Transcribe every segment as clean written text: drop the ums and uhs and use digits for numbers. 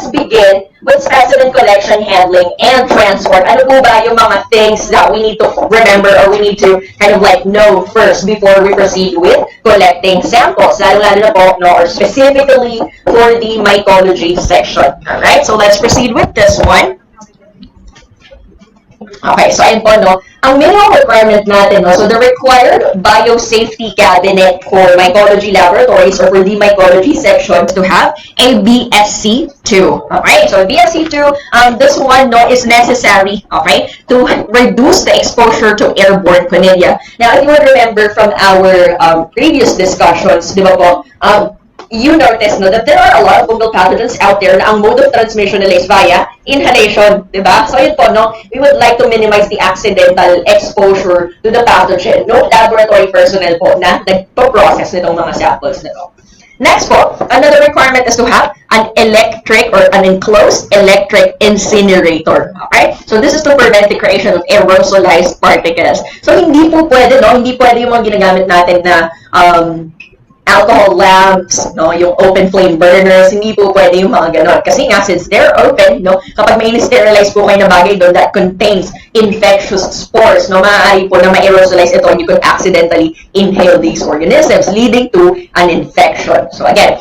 let's begin with specimen collection, handling, and transport. Ano po ba yung mga things that we need to remember or we need to kind of like know first before we proceed with collecting samples? Lalo-lalo na po, no, or specifically for the mycology section. Alright, so let's proceed with this one. Okay, so ayun po, no, ang minimum requirement natin, no, so the required biosafety cabinet for mycology laboratories or for the mycology sections to have a BSC2. Okay, so BSC2, this one, no, is necessary, okay, to reduce the exposure to airborne Conelia. Now, if you would remember from our previous discussions, di ba po, you notice, no, that there are a lot of fungal pathogens out there na ang mode of transmission nila is via inhalation, di ba? So yun po, no, we would like to minimize the accidental exposure to the pathogen. No laboratory personnel po na nagpo-process nitong mga samples nito. Next po, another requirement is to have an electric or an enclosed electric incinerator. Okay? So this is to prevent the creation of aerosolized particles. So hindi po pwede, no, hindi pwede yung mga ginagamit natin na alcohol lamps, no, yung open flame burners, hindi po pwede yung mga ganon. Kasi nga, since they're open, no, kapag may sterilize po kayo na bagay doon that contains infectious spores, no, maaari po na ma-aerosolize ito and you could accidentally inhale these organisms, leading to an infection. So again,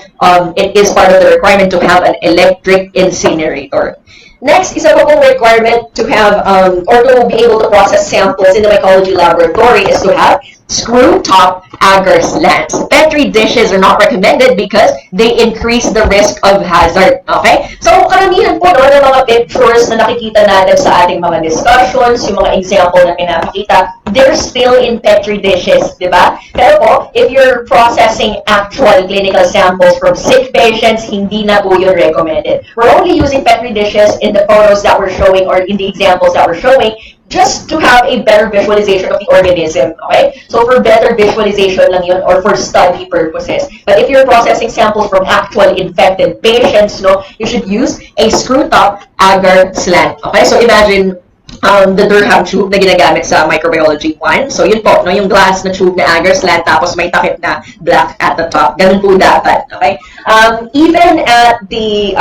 it is part of the requirement to have an electric incinerator. Next, isa pa pong requirement to have, or to be able to process samples in the mycology laboratory is to have screw-top agar slants. Petri dishes are not recommended because they increase the risk of hazard. Okay? So, karamihan po ng mga pictures na nakikita natin sa ating mga discussions, yung mga example na pinapakita, they're still in Petri dishes, di ba? Pero po, if you're processing actual clinical samples from sick patients, hindi na po yun recommended. We're only using Petri dishes in the photos that we're showing or in the examples that we're showing just to have a better visualization of the organism, okay? So for better visualization lang yun or for study purposes. But if you're processing samples from actual infected patients, no, you should use a screw-top agar slant, okay? So imagine the Durham tube na ginagamit sa microbiology 1. So yun po, no, yung glass na tube na agar slant tapos may takip na black at the top. Ganun po dapat, okay? Even at the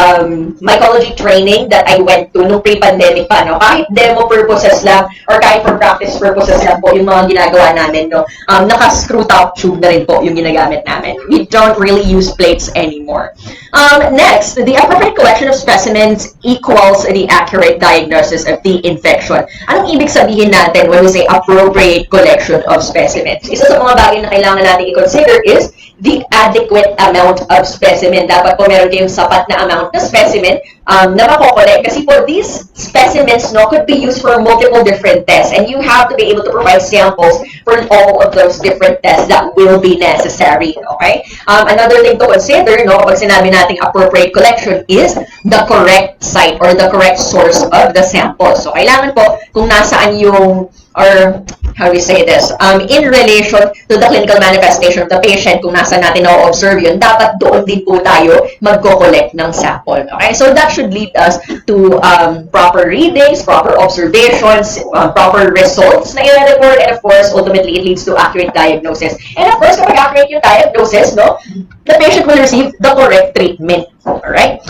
mycology training that I went to nung pre-pandemic pa, no, kahit demo purposes lang or kahit for practice purposes lang po yung mga ginagawa namin, no, naka-screw top tube na rin po yung ginagamit namin. We don't really use plates anymore. Next, the appropriate collection of specimens equals the accurate diagnosis of the infection. Anong ibig sabihin natin when we say appropriate collection of specimens? Isa sa mga bagay na kailangan natin i-consider is the adequate amount of specimen. Dapat po meron kayong sapat na amount na specimen na makokolect. Kasi po, these specimens, no, could be used for multiple different tests. And you have to be able to provide samples for all of those different tests that will be necessary. Okay? Another thing to consider, no, kapag sinabi nating appropriate collection is the correct site or the correct source of the sample. So, kailangan po kung nasaan yung, or how do we say this, in relation to the clinical manifestation of the patient, kung nasa natin na-observe yun, dapat doon din po tayo magko-collect ng sample. Okay? So that should lead us to proper readings, proper observations, proper results na i-report, and of course, ultimately, it leads to accurate diagnosis. And of course, kapag accurate yung diagnosis, no, the patient will receive the correct treatment. Alright?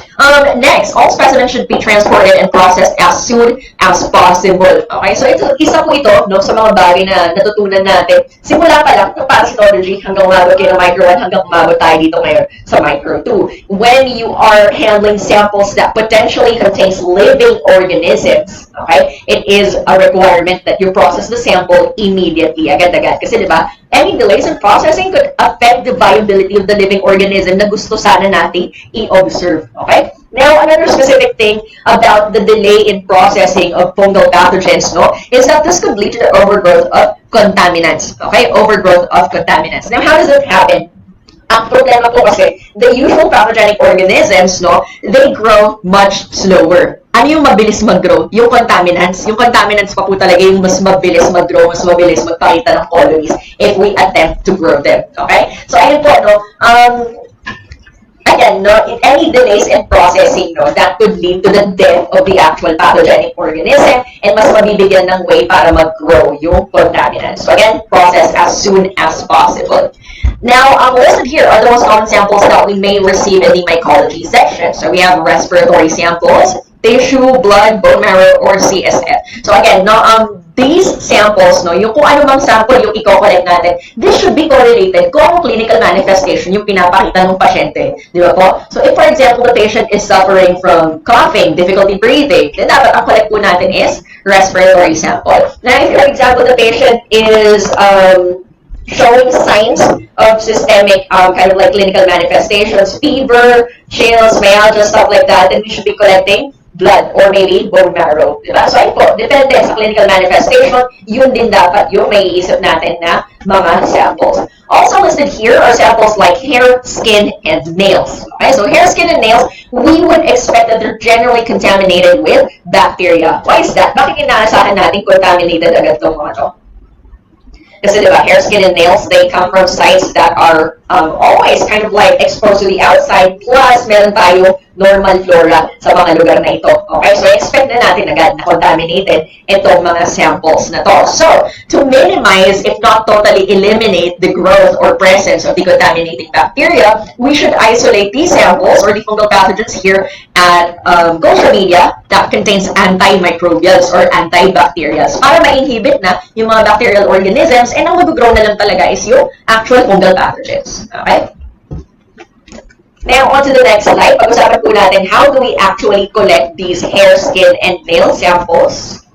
Next, all specimens should be transported and processed as soon as possible. Okay? So, isa po ito, no, sa mga bagay na natutunan natin. Simula pa lang ng parasitology hanggang umabot kayo ng micro 1 hanggang umabot tayo dito ngayon sa micro 2. When you are handling samples that potentially contains living organisms, okay, it is a requirement that you process the sample immediately, agad-agad. Kasi diba, any delays in processing could affect the viability of the living organism na gusto sana nating i-observe. Okay? Now, another specific thing about the delay in processing of fungal pathogens, no, is that this could lead to the overgrowth of contaminants. Okay? Overgrowth of contaminants. Now, how does it happen? Ang problema po kasi, the usual pathogenic organisms, no, they grow much slower. Ano yung mabilis mag-grow? Yung contaminants. Yung contaminants pa po talaga yung mas mabilis mag-grow, mas mabilis magpakita ng colonies if we attempt to grow them. Okay? So, ayun po, no? again, no, any delays in processing, no, that could lead to the death of the actual pathogenic organism and mas mabibigyan ng way para mag-grow yung contaminant. So again, process as soon as possible. Now, listed here are the most common samples that we may receive in the mycology section. So we have respiratory samples, tissue, blood, bone marrow, or CSF. So again, no, these samples, no, yung kung ano mang sample yung i-collect natin, this should be correlated kung clinical manifestation yung pinapakita ng pasyente. Di ba po? So if, for example, the patient is suffering from coughing, difficulty breathing, then dapat ang collect po natin is respiratory sample. Now, if, for example, the patient is showing signs of systemic kind of like clinical manifestations, fever, chills, myalgia, stuff like that, then we should be collecting blood or maybe bone marrow. Diba? So, ayun po, depende sa clinical manifestation, yun din dapat yung may iisip natin na mga samples. Also listed here are samples like hair, skin, and nails. Okay, so hair, skin, and nails, we would expect that they're generally contaminated with bacteria. Why is that? Bakit inaasahan natin contaminated agad itong mga to? Kasi diba, hair, skin, and nails, they come from sites that are always kind of like exposed to the outside. Plus, meron tayo normal flora sa mga lugar na ito. Okay, so expect na natin agad na contaminated itong mga samples na to. So, to minimize, if not totally eliminate the growth or presence of the contaminating bacteria, we should isolate these samples or the fungal pathogens here at culture media that contains antimicrobials or antibacterials para ma-inhibit na yung mga bacterial organisms and ang mag-grow na lang talaga is yung actual fungal pathogens. Okay? Now, on to the next slide. Pag-usapan po natin how do we actually collect these hair, skin, and nail samples.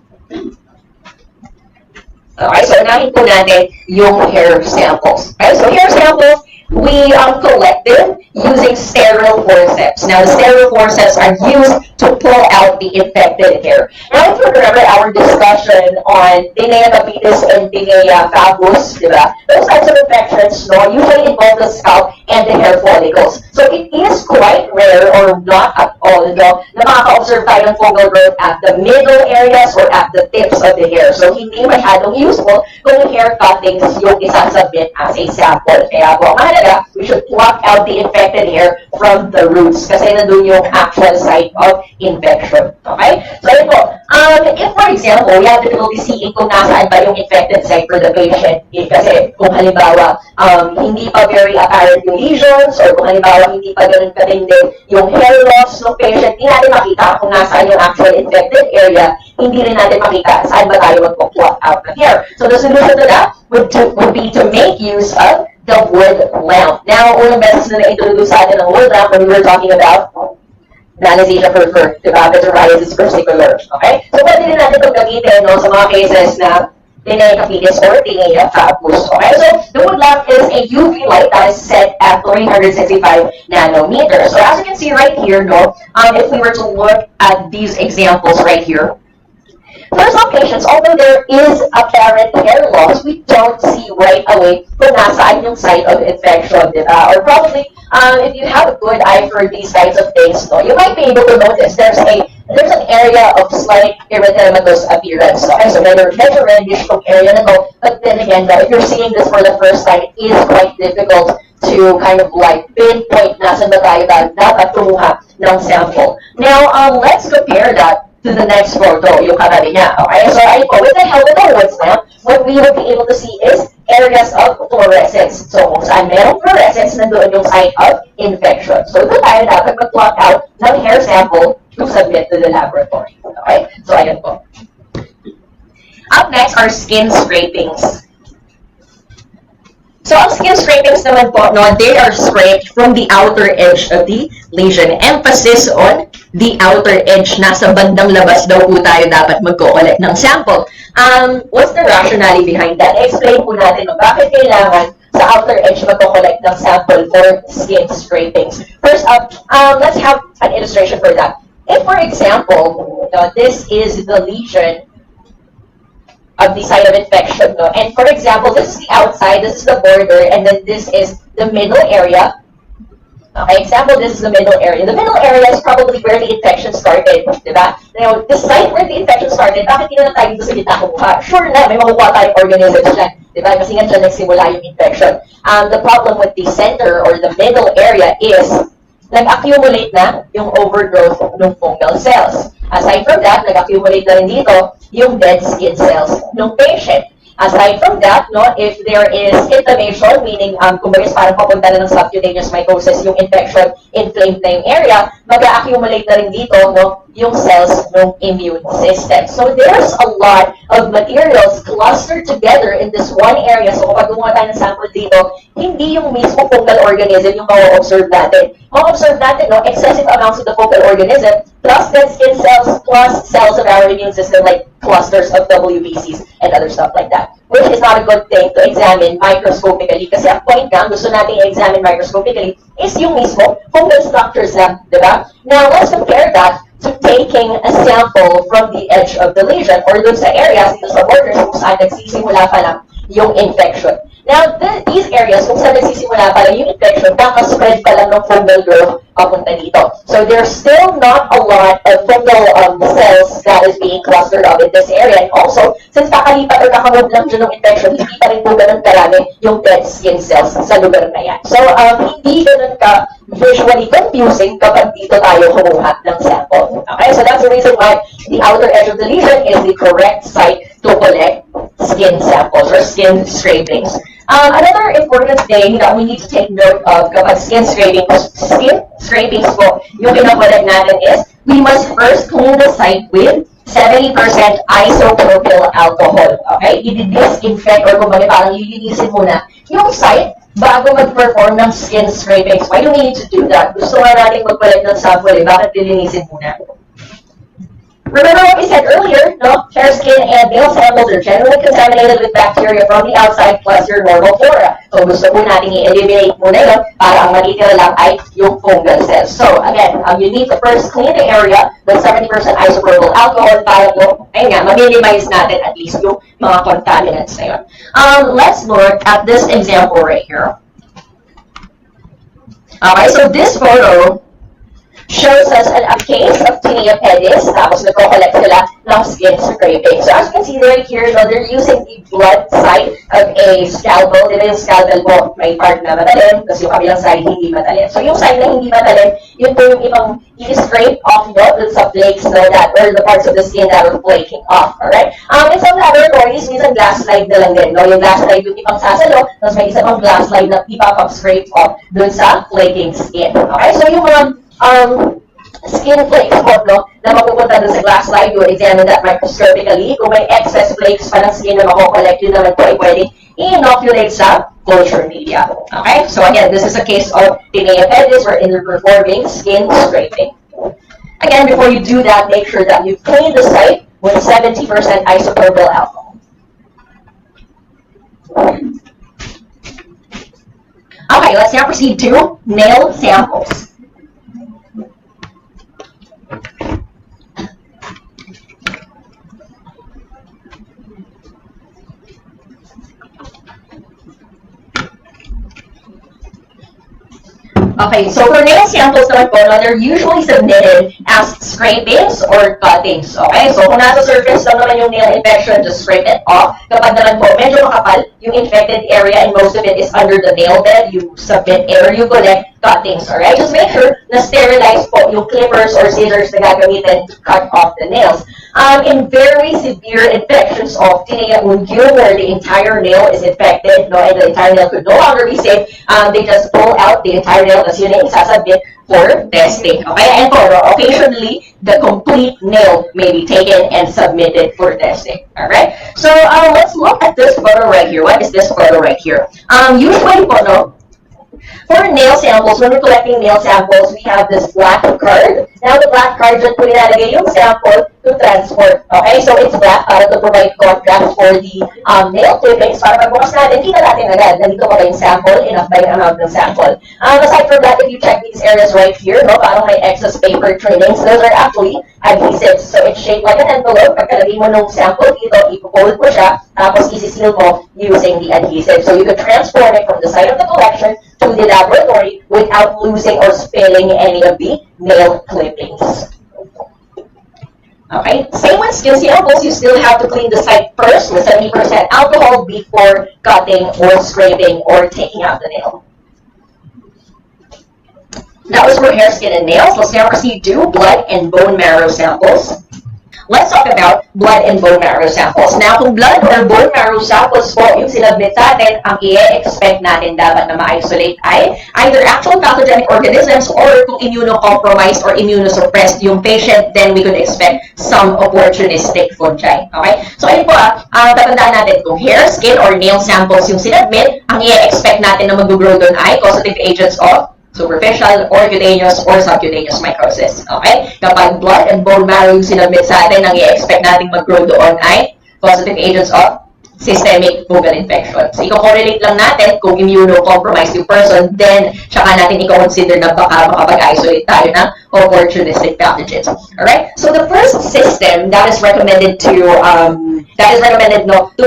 Okay, so unahin po natin yung hair samples. Okay, so hair samples, we collected using sterile forceps. Now, the sterile forceps are used to pull out the infected hair. Now, if you remember our discussion on Tinea tapetus and Tinea fagus, diba? Those types of infections, no, usually involve the scalp and the hair follicles. So, it is quite rare or not at all, no, na makaka-observe tayo ng fungal growth at the middle areas or at the tips of the hair. So, hindi masyadong useful kung yung hair cuttings yung isasubmit as a sample. Kaya po, mahalaga, we should pluck out the infected hair from the roots kasi nandun yung actual site of infection. Okay? So, yun po. If, for example, we have difficulty seeing kung nasaan ba yung infected site for the patient, kasi kung halimbawa, hindi pa very apparent yung lesions or kung halimbawa, hindi pa ganun katindi yung hair loss ng patient, hindi natin makita kung nasaan yung actual infected area, hindi rin natin makita saan ba tayo magpo-pluck out the hair. So, the solution to that would be to make use of the wood lamp. Now, unang beses na na-introduce sa atin ng wood lamp when we were talking about Anesthesia for Pityriasis versicolor. Okay? So, pwede din natin itong gamitin, no, sa mga cases na Tinea tapetus or Tinea fagus. Okay? So, the wood lamp is a UV light that is set at 365 nanometers. So, as you can see right here, no, if we were to look at these examples right here, for some patients, although there is apparent hair loss, we don't see right away kung nasaan yung site of infection, diba? Or probably, if you have a good eye for these types of things, no, you might be able to notice there's an area of slight erythematous appearance. Okay, so medyo reddish yung area na to. But then again, if you're seeing this for the first time, it is quite difficult to kind of like pinpoint nasan ba tayo dapat kumuha ng sample. Now, let's compare that to the next photo, yung katabi niya. Okay, so ayun po, with the help of the wood lamp, what we will be able to see is areas of fluorescence. So, kung saan merong fluorescence, nandoon yung site of infection. So, ito tayo dapat mag-plot out ng hair sample to submit to the laboratory. Okay, so ayun po. Up next are skin scrapings. So, ang skin scrapings naman po, no, they are scraped from the outer edge of the lesion. Emphasis on the outer edge. Nasa bandang labas daw po tayo dapat mag-collect ng sample. What's the rationale behind that? Explain po natin no, bakit kailangan sa outer edge mag-collect ng sample for skin scrapings. First up, let's have an illustration for that. If, for example, this is the lesion of the site of infection, no? And for example, this is the outside, this is the border, and then this is the middle area. Okay, example, this is the middle area. The middle area is probably where the infection started, diba? Now, the site where the infection started, bakit hindi na tayo dito sa gitna kumuha? Sure na, may makukuha tayong organisms dyan, diba? Kasi nga dyan nagsimula yung infection. The problem with the center or the middle area is nag-accumulate na yung overgrowth ng fungal cells. Aside from that, nag-accumulate na rin dito yung dead skin cells ng patient. Aside from that, no, if there is inflammation, meaning kumbaga parang papunta na ng subcutaneous mycosis yung infection, inflamed na yung area, mag-accumulate na rin dito no, yung cells ng immune system. So there's a lot of materials clustered together in this one area. So kapag gumawa tayo ng sample dito, hindi yung mismo fungal organism yung ma-observe natin. Ma-observe natin no, excessive amounts of the fungal organism plus dead skin cells plus cells of our immune system like clusters of WBCs and other stuff like that. Which is not a good thing to examine microscopically kasi ang point nga, gusto natin i-examine microscopically is yung mismo fungal structures lang, di ba? Now, let's compare that to taking a sample from the edge of the lesion or dun sa areas, dito sa borders kung saan nagsisimula pa lang yung infection. Now, these areas kung saan nagsisimula pa lang yung infection, kakaspread pa lang ng fungal growth papunta dito. So, there's still not a lot of fungal cells that is being clustered up in this area. And also, since kakalipat or kakamove lang dyan ng infection, hindi pa rin po ganun karami yung dead skin cells sa lugar na yan. So, hindi ganun ka visually confusing kapag dito tayo kumuha ng sample. Okay, so that's the reason why the outer edge of the lesion is the correct site to collect skin samples or skin scrapings. Another important thing that we need to take note of kapag skin scrapings po yung pinakulat natin is we must first clean the site with 70% isopropyl alcohol. Okay? I-disinfect or kumbaga parang lilinisin muna yung site bago mag-perform ng skin scrapings. Why do we need to do that? Gusto nga natin mag-collect ng sample eh. Bakit lilinisin muna? Remember what we said earlier, no? Hair, skin, and nail samples are generally contaminated with bacteria from the outside plus your normal flora. So gusto po natin i-eliminate muna yun para ang matitira lang ay yung fungal cells. So again, you need to first clean the area with 70% isopropyl alcohol para po, ayun nga, ma-minimize natin at least yung mga contaminants na yun. Let's look at this example right here. Okay, so this photo shows us a case of tinea pedis, tapos nagko-collect sila ng skin scraping. So as you can see right here, no, they're using the blood side of a scalpel. Diba yung scalpel mo, may part na matalim, tapos yung kabilang side hindi matalim. So yung side na hindi matalim, yun po yung ibang i-scrape off mo dun sa flakes no, that or the parts of the skin that are flaking off. Alright? In some laboratories, minsan glass slide na lang din. No? Yung glass slide yung ibang sasalo, tapos may isa pang glass slide na ipapag-scrape off dun sa flaking skin. Okay? So yung mga skin flakes po, no, na mapupunta doon sa glass slide, you examine that microscopically. Kung may excess flakes pa ng skin na makukollect, yun naman po ay pwedeng i-inoculate sa culture media. Okay? So again, this is a case of tinea pedis or underperforming skin scraping. Again, before you do that, make sure that you clean the site with 70% isopropyl alcohol. Okay, let's now proceed to nail samples. Okay, so for nail samples naman po, no, they're usually submitted as scrapings or cuttings. Okay, so kung nasa surface lang naman yung nail infection, just scrape it off. Kapag naman po medyo makapal yung infected area and most of it is under the nail bed, you submit it or you collect cuttings. Alright, just make sure na sterilize po yung clippers or scissors na gagamitin to cut off the nails. In very severe infections of tinea unguium where the entire nail is infected, no, and the entire nail could no longer be safe, they just pull out the entire nail, that's yun yung isasubmit for testing. Okay, and for occasionally, the complete nail may be taken and submitted for testing. Alright, so let's look at this photo right here. What is this photo right here? Usually po, no, for nail samples, when we're collecting nail samples, we have this black card. Now, the black card, dyan po nilalagay yung sample to transport. Okay? So, it's black para to provide contrast for the nail clippings. Para pagbukas natin, kita natin agad. Nandito pa ba yung sample? Enough by the amount ng sample. Aside from that, if you check these areas right here, no, parang may excess paper trimmings, those are actually adhesives. So, it's shaped like an envelope. Pagkalagay mo ng sample dito, ipo-fold mo siya, tapos isi-seal mo using the adhesive. So, you could transport it from the site of the collection to the laboratory without losing or spilling any of the nail clippings. Okay, same with skin samples, you still have to clean the site first with 70% alcohol before cutting or scraping or taking out the nail. That was for hair, skin, and nails. Let's now proceed to blood and bone marrow samples. Let's talk about blood and bone marrow samples. Now, kung blood or bone marrow samples po yung sinubmit sa atin, ang i-expect natin dapat na ma-isolate ay either actual pathogenic organisms or kung immunocompromised or immunosuppressed yung patient, then we could expect some opportunistic fungi. Okay? So, ayun po tatandaan natin kung hair, skin, or nail samples yung sinubmit, ang i-expect natin na mag-grow doon ay causative agents of superficial or cutaneous or subcutaneous mycosis. Okay? Kapag blood and bone marrow yung sinubmit sa atin, ang i-expect natin mag-grow doon ay causative agents of systemic fungal infection. So, i-correlate lang natin kung immunocompromised yung person, then saka natin i-consider na baka makapag-isolate tayo ng opportunistic pathogens. Alright? So, the first system that is recommended to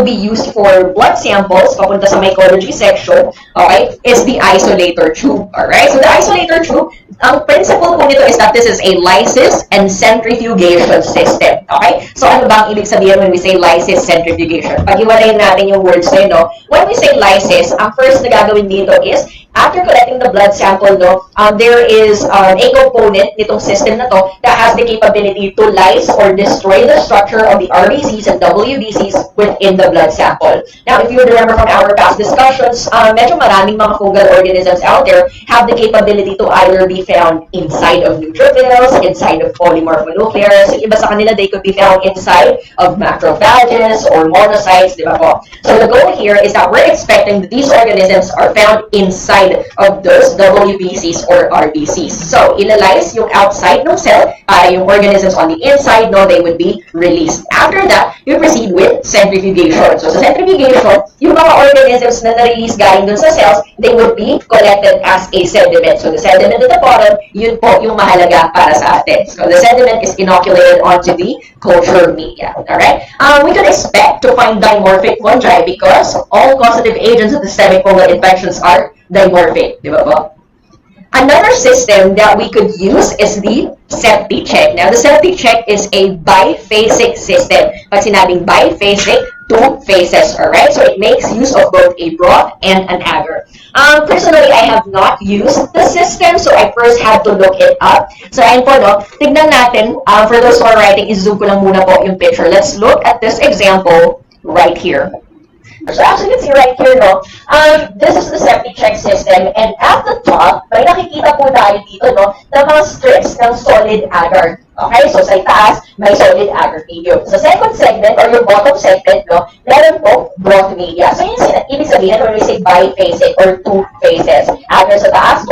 be used for blood samples papunta sa mycology section, okay, is the isolator tube. Alright? So, the isolator tube, ang principle po nito is that this is a lysis and centrifugation system. Okay? So, ano ba ang ibig sabihin when we say lysis, centrifugation? Pag-iwalayin natin yung words na yun, no? When we say lysis, ang first na gagawin dito is, after collecting the blood sample, no, there is a component nitong system na to that has the capability to lyse or destroy the structure of the RBCs and WBCs within the blood sample. Now, if you remember from our past discussions, medyo maraming mga fungal organisms out there have the capability to either be found inside of neutrophils, inside of polymorphonuclears. Yung iba sa kanila, they could be found inside of macrophages or monocytes, di ba po? So the goal here is that we're expecting that these organisms are found inside of those WBCs or RBCs. So, ilalize yung outside ng cell, yung organisms on the inside, no, they would be released. After that, you proceed with centrifugation. So, sa centrifugation, yung mga organisms na na-release galing dun sa cells, they would be collected as a sediment. So, the sediment at the bottom, yun po yung mahalaga para sa atin. So, the sediment is inoculated onto the culture media. Alright? We could expect to find dimorphic fungi because all causative agents of systemic fungal infections are dimorphic. Di ba po? Another system that we could use is the septic check. Now, the septic check is a biphasic system. Pag sinabing biphasic, two phases, alright? So, it makes use of both a broth and an agar. Personally, I have not used the system, so I first had to look it up. So, ayun po, no? Tignan natin, for those who are writing, i-zoom ko lang muna po yung picture. Let's look at this example right here. So as you can see right here, no, this is the septic check system, and at the top, may nakikita po tayo dito, no, na mga strips ng solid agar. Okay, so sa itaas, may solid agar medium. Sa second segment, or yung bottom segment, no, meron po broth media. So yun ibig sabihin when we say biphasic or two phases. Agar sa taas,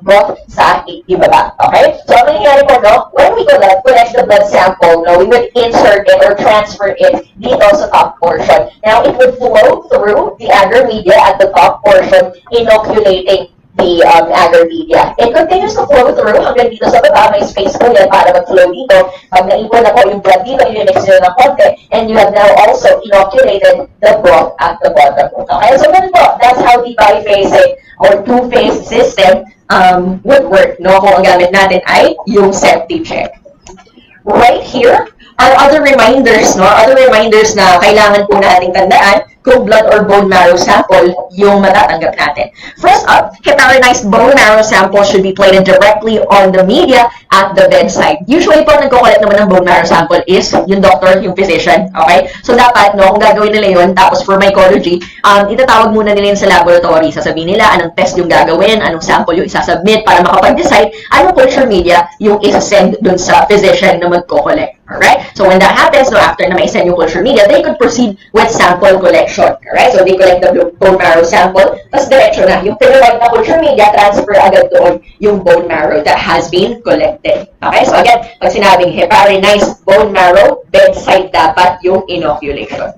broth sa ibaba. Okay? So ang nangyayari po, no, when we collect the blood sample, no, we would insert it or transfer it dito sa top portion. Now, it would flow through the agar media at the top portion, inoculating the agar media. It continues to flow through hanggang dito sa baba. May space po yan para mag-flow dito. Pag naipon na po yung blood dito, i-mix nyo ng konti, and you have now also inoculated the broth at the bottom. Okay, so ganun po. That's how the biphasic or two-phase system would work. No? Kung ang gamit natin ay yung septic check. Right here are other reminders, no? Other reminders na kailangan po nating tandaan kung blood or bone marrow sample yung matatanggap natin. First up, heparinized bone marrow sample should be plated directly on the media at the bedside. Usually po, nagko-collect naman ng bone marrow sample is yung doctor, yung physician, okay? So, dapat, no, kung gagawin nila yun, tapos for mycology, itatawag muna nila yun sa laboratory. Sasabihin nila anong test yung gagawin, anong sample yung isasubmit para makapag-decide anong culture media yung isasend dun sa physician na magko-collect. Alright? So, when that happens, no, after na may-send yung culture media, they could proceed with sample collection. Alright? So, they collect the bone marrow sample, tapos diretso na. Yung pinawag na culture media, transfer agad doon yung bone marrow that has been collected. Okay? So, again, pag sinabing heparinized bone marrow, bedside dapat yung inoculation.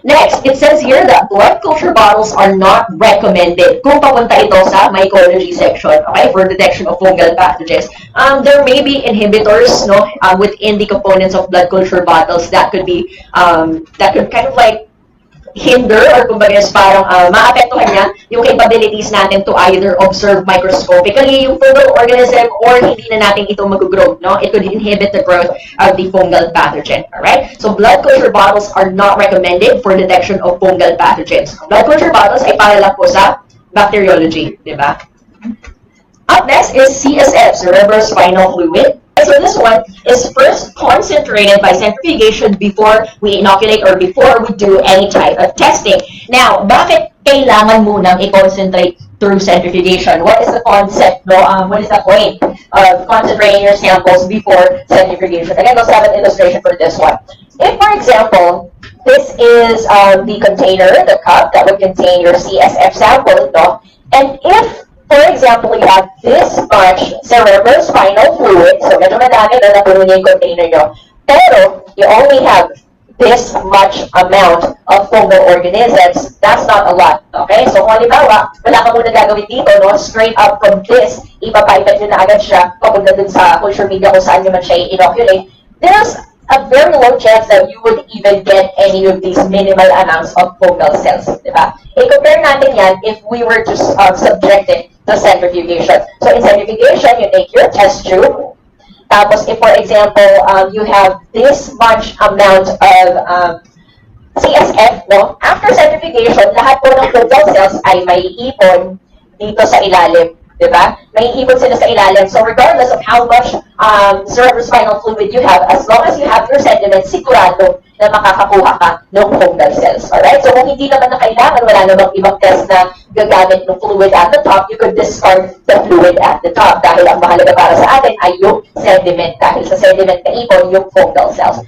Next, it says here that blood culture bottles are not recommended kung papunta ito sa mycology section, okay, for detection of fungal pathogens. There may be inhibitors, no, within the components of blood culture bottles that could be, that could kind of like hinder or kumbaga parang maapektuhan niya yung capabilities natin to either observe microscopically yung fungal organism or hindi na natin ito mag-grow, no? It could inhibit the growth of the fungal pathogen, alright? So, blood culture bottles are not recommended for detection of fungal pathogens. Blood culture bottles ay para lang po sa bacteriology, di ba? Up next is CSF, cerebrospinal fluid. So this one is first concentrated by centrifugation before we inoculate or before we do any type of testing. Now, bakit kailangan munang i-concentrate through centrifugation? What is the concept, no? What is the point of concentrating your samples before centrifugation? Again, let's have an illustration for this one. If, for example, this is the container, the cup that would contain your CSF sample, no? And if, for example, you have this much cerebrospinal fluid, so medyo madami na napuno niya yung container nyo, pero you only have this much amount of fungal organisms, that's not a lot, okay? So kung halimbawa, wala ka muna gagawin dito, no? Straight up from this, ipapipet nyo na agad siya, papunta dun sa culture media kung saan nyo man siya inoculate, there's a very low chance that you would even get any of these minimal amounts of fungal cells, di ba? I-compare natin yan if we were to subject it to centrifugation. So in centrifugation, you take your test tube. Tapos if, for example, you have this much amount of CSF, no? After centrifugation, lahat po ng fungal cells ay may ipon dito sa ilalim. Diba? May ipon sila sa ilalim. So regardless of how much cerebrospinal fluid you have, as long as you have your sediment, sigurado na makakakuha ka ng fungal cells. Alright? So kung hindi naman na kailangan, wala namang ibang test na gagamit ng fluid at the top, you could discard the fluid at the top. Dahil ang mahalaga para sa atin ay yung sediment. Dahil sa sediment na ipon, yung fungal cells.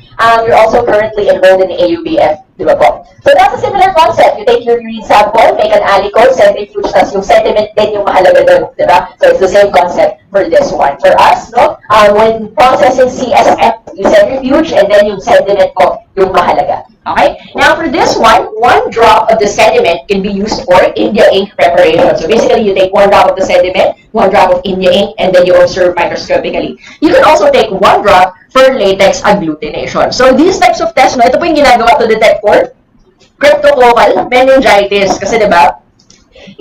You're also currently enrolled in the AUBF. Diba po? So that's a similar concept. You take your urine sample, make an alicone, centrifuge, tas yung sediment din yung mahalaga doon. Diba? So it's the same concept for this one. For us, no? When processing CSF, you centrifuge, and then yung sediment po yung mahalaga. Okay? Now for this one drop of the sediment can be used for India ink preparation. So basically, you take 1 drop of the sediment, 1 drop of India ink, and then you observe microscopically. You can also take 1 drop for latex agglutination. So these types of tests, no, ito po yung ginagawa to detect for cryptococcal meningitis. Kasi diba,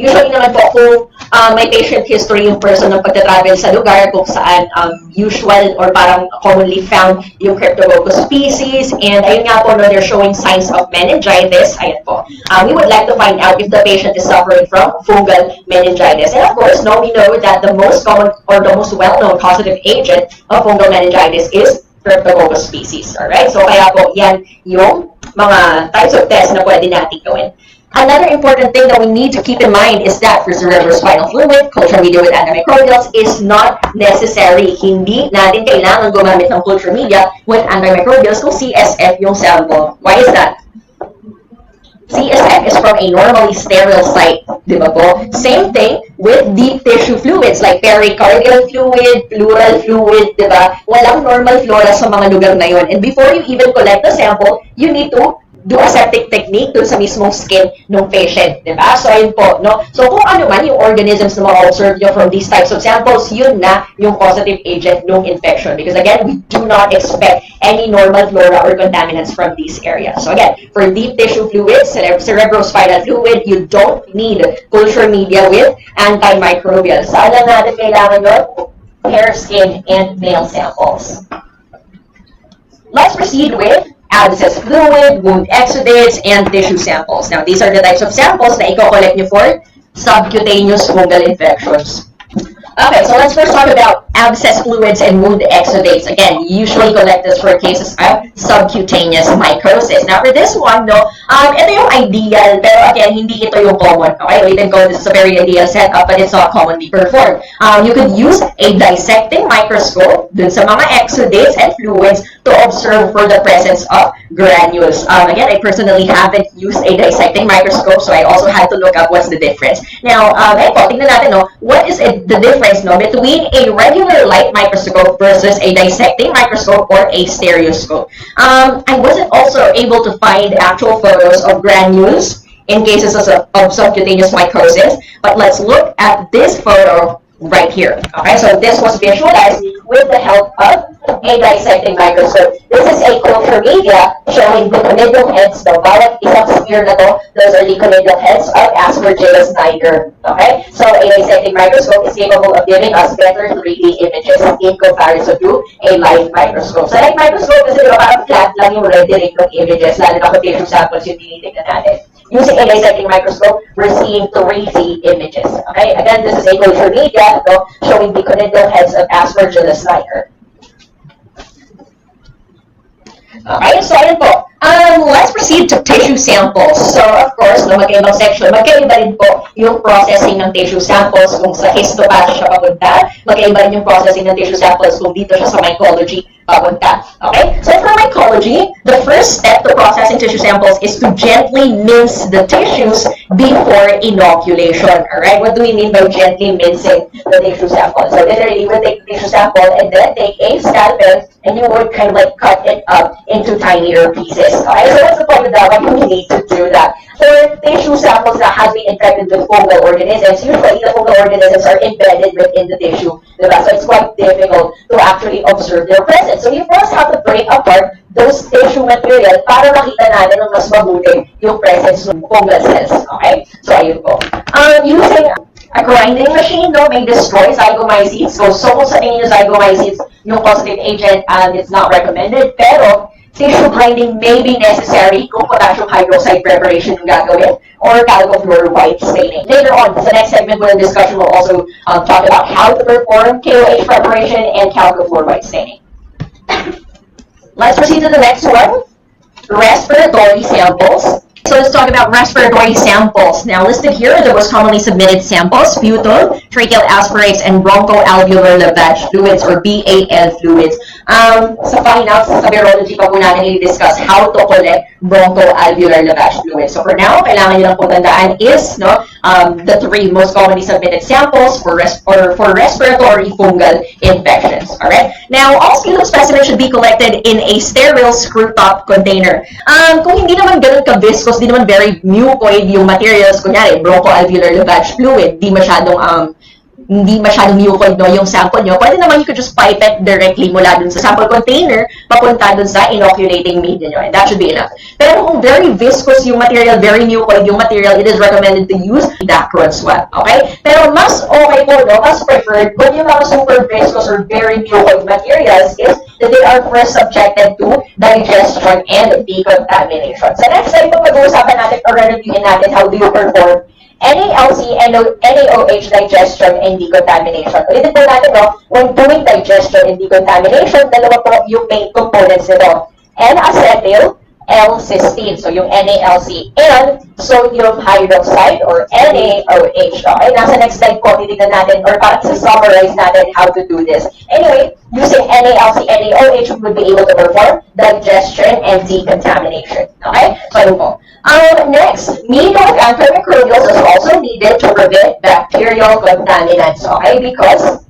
usually naman po kung may patient history yung person ng pagta-travel sa lugar kung saan usual or parang commonly found yung Cryptococcus species, and ayun nga po, no, they're showing signs of meningitis, ayan po. We would like to find out if the patient is suffering from fungal meningitis. And of course, no, we know that the most common or the most well-known causative agent of fungal meningitis is Cryptococcus species. Alright? So kaya po, yan yung mga types of tests na pwede natin gawin. Another important thing that we need to keep in mind is that for cerebrospinal fluid, culture media with antimicrobials is not necessary. Hindi natin kailangan gumamit ng culture media with antimicrobials kung CSF yung sample. Why is that? CSF is from a normally sterile site, di ba po? Same thing with deep tissue fluids like pericardial fluid, pleural fluid, di ba? Walang normal flora sa mga lugar na yun. And before you even collect the sample, you need to do aseptic technique dun sa mismong skin ng patient, di ba? So, ayun po, no? So, kung ano man yung organisms na ma-observe nyo from these types of samples, yun na yung causative agent ng infection. Because again, we do not expect any normal flora or contaminants from these areas. So, again, for deep tissue fluids, cerebrospinal fluid, you don't need culture media with antimicrobials. Saan lang natin kailangan yun? Hair, skin, and nail samples. Let's proceed with abscess fluid, wound exudates, and tissue samples. Now, these are the types of samples na i-collect nyo for subcutaneous fungal infections. Okay, so let's first talk about abscess fluids and wound exudates. Again, you usually collect this for cases of subcutaneous mycosis. Now, for this one, no, ito yung ideal, pero again, hindi ito yung common. Okay, wait and go, this is a very ideal setup, but it's not commonly performed. You could use a dissecting microscope dun sa mga exudates and fluids to observe for the presence of granules. Again, I personally haven't used a dissecting microscope, so I also had to look up what's the difference. Now, tingnan natin, no, what is the difference, no, between a regular light microscope versus a dissecting microscope or a stereoscope. I wasn't also able to find actual photos of granules in cases of subcutaneous mycosis, but let's look at this photo right here. Okay, so this was visualized with the help of a dissecting microscope. This is a culture media showing the conidial heads. So, bawat isang sphere na to, those are the conidial heads of Aspergillus niger. Okay, so a dissecting microscope is capable of giving us better 3D images in comparison to a light microscope. So, light microscope kasi parang flat lang yung rendering ng images, lalo na kung tissue samples yung tinitignan natin. using a dissecting microscope, we're seeing 3D images. Okay, again, this is a culture media showing the conidial heads of Aspergillus niger. Okay, so ayun po. Let's proceed to tissue samples. So, of course, magkaibang section. Magkaiba rin po yung processing ng tissue samples kung sa histopath siya papunta. Magkaiba rin yung processing ng tissue samples kung dito siya sa mycology papunta. Okay? So, for mycology, the first step to processing tissue samples is to gently mince the tissues before inoculation. Alright? What do we mean by gently mincing the tissue sample? So, literally, you would take the tissue sample and then take a scalpel and you would kind of like cut it up into tinier pieces. Okay, so what's the point of that? Why do we need to do that? For tissue samples that have been infected with fungal organisms, usually the fungal organisms are embedded within the tissue. Diba? So it's quite difficult to actually observe their presence. So you first have to break apart those tissue material para makita natin ng mas mabuti yung presence ng fungal cells. Okay? So ayun po. Using a grinding machine, may destroy zygomycetes. So kung sa tingin nyo zygomycetes, yung causative agent, it's not recommended. Pero, tissue grinding may be necessary kung potassium hydroxide preparation yung gagawin or calcofluor white staining. Later on, sa next segment of the discussion, we'll also talk about how to perform KOH preparation and calcofluor white staining. Let's proceed to the next one, respiratory samples. So let's talk about respiratory samples. Now listed here are the most commonly submitted samples: sputum, tracheal aspirates, and bronchoalveolar lavage fluids or BAL fluids. Sa finals, sa virology pa po natin i-discuss how to collect bronchoalveolar lavage fluids. So for now, kailangan nyo lang po tandaan is the three most commonly submitted samples for respiratory fungal infections. Alright? Now, all sputum specimens should be collected in a sterile screw-top container. Kung hindi naman ganun ka-viscous, di naman very mucoid yung materials, kunyari, bronchoalveolar lavage fluid, hindi masyadong mucoid yung sample nyo, pwede naman you could just pipette directly mula dun sa sample container papunta dun sa inoculating media nyo, and that should be enough. Pero kung very viscous yung material, very mucoid yung material, it is recommended to use Dacron swab. Okay? Pero mas okay po, mas preferred kung yung mga super viscous or very mucoid materials is that they are first subjected to digestion and decontamination. So next time, pag-uusapan natin or reviewin natin how do you perform NaLC, NaOH digestion and decontamination. Ulitin po natin, when doing digestion and decontamination, dalawa po yung main components nito. N-acetyl, L-cysteine, so yung NaLC, and sodium hydroxide or NaOH. Okay, nasa next slide po, titignan natin or para summarize natin how to do this. Anyway, using NaLC, NaOH, we would be able to perform digestion and decontamination. Okay, so yun po. Next, medial antimicrobials is also needed to prevent bacterial contaminants, okay? Because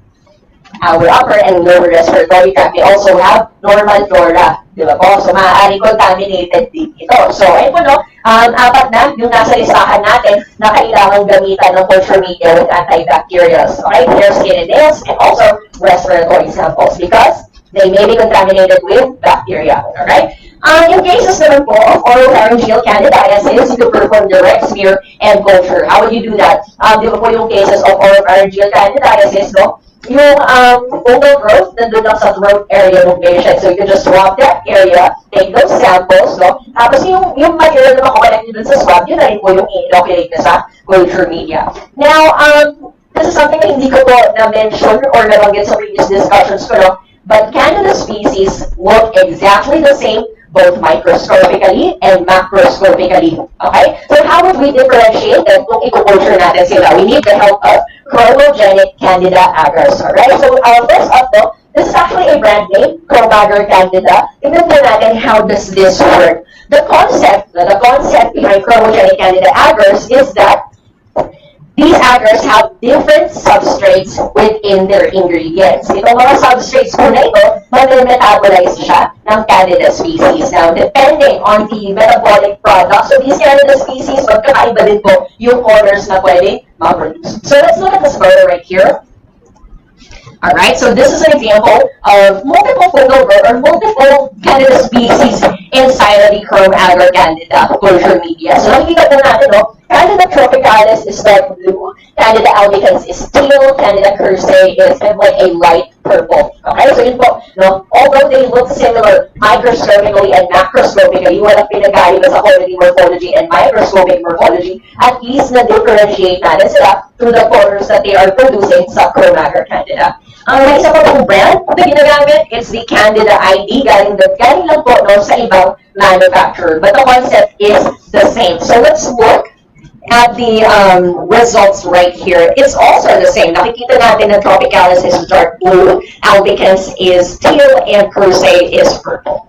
our upper and lower respiratory tract, they also have normal flora, di ba po? So, maaaring contaminated din ito. So, ayun po, apat na yung nasa listahan natin na kailangan gamitan ng culture media with antibacterials, okay? Hair, skin, and nails, and also respiratory samples because they may be contaminated with bacteria, alright? In cases naman po of oropharyngeal candidiasis, you could perform direct smear and culture. How would you do that? Di ba po yung cases of oropharyngeal candidiasis, yung fungal growth nandun lang sa throat area ng patient. So you can just swab that area, take those samples, tapos yung material na makukulit nyo dun sa swab, yun na rin po yung inoculate na sa culture media. Now, this is something na hindi ko po na-mention or nabanggit sa previous discussions ko, but Candida species look exactly the same both microscopically and macroscopically. Okay? So how would we differentiate them kung i-culture natin sila? We need the help of chromogenic Candida agars. Alright? So first up though, this is actually a brand name, Chromagar Candida. Tignan po natin how does this work. The concept behind chromogenic Candida agars is that these agars have different substrates within their ingredients. Itong mga substrates po na ito, mag-metabolize siya ng Candida species. Now, depending on the metabolic product, so these Candida species, magkakaiba din po yung colors na pwede ma-produce. So, let's look at this photo right here. Alright, so this is an example of multiple fungal growth or multiple Candida species inside of the Chrome agar Candida culture media. So nakikita po natin, no? Candida tropicalis is dark blue, Candida albicans is teal, Candida cursae is kind of like a light purple. Okay, so yun po, no? Although they look similar microscopically and macroscopically, walang pinagkaiba sa quality morphology and microscopic morphology, at least na-differentiate natin sila through the colors that they are producing sa Chrome agar Candida. May isa pa pong brand na ginagamit, it's the Candida ID, galing lang po, no, sa ibang manufacturer. But the concept is the same. So let's look at the results right here. It's also the same. Nakikita natin na Tropicalis is dark blue, Albicans is teal, and Cursae is purple.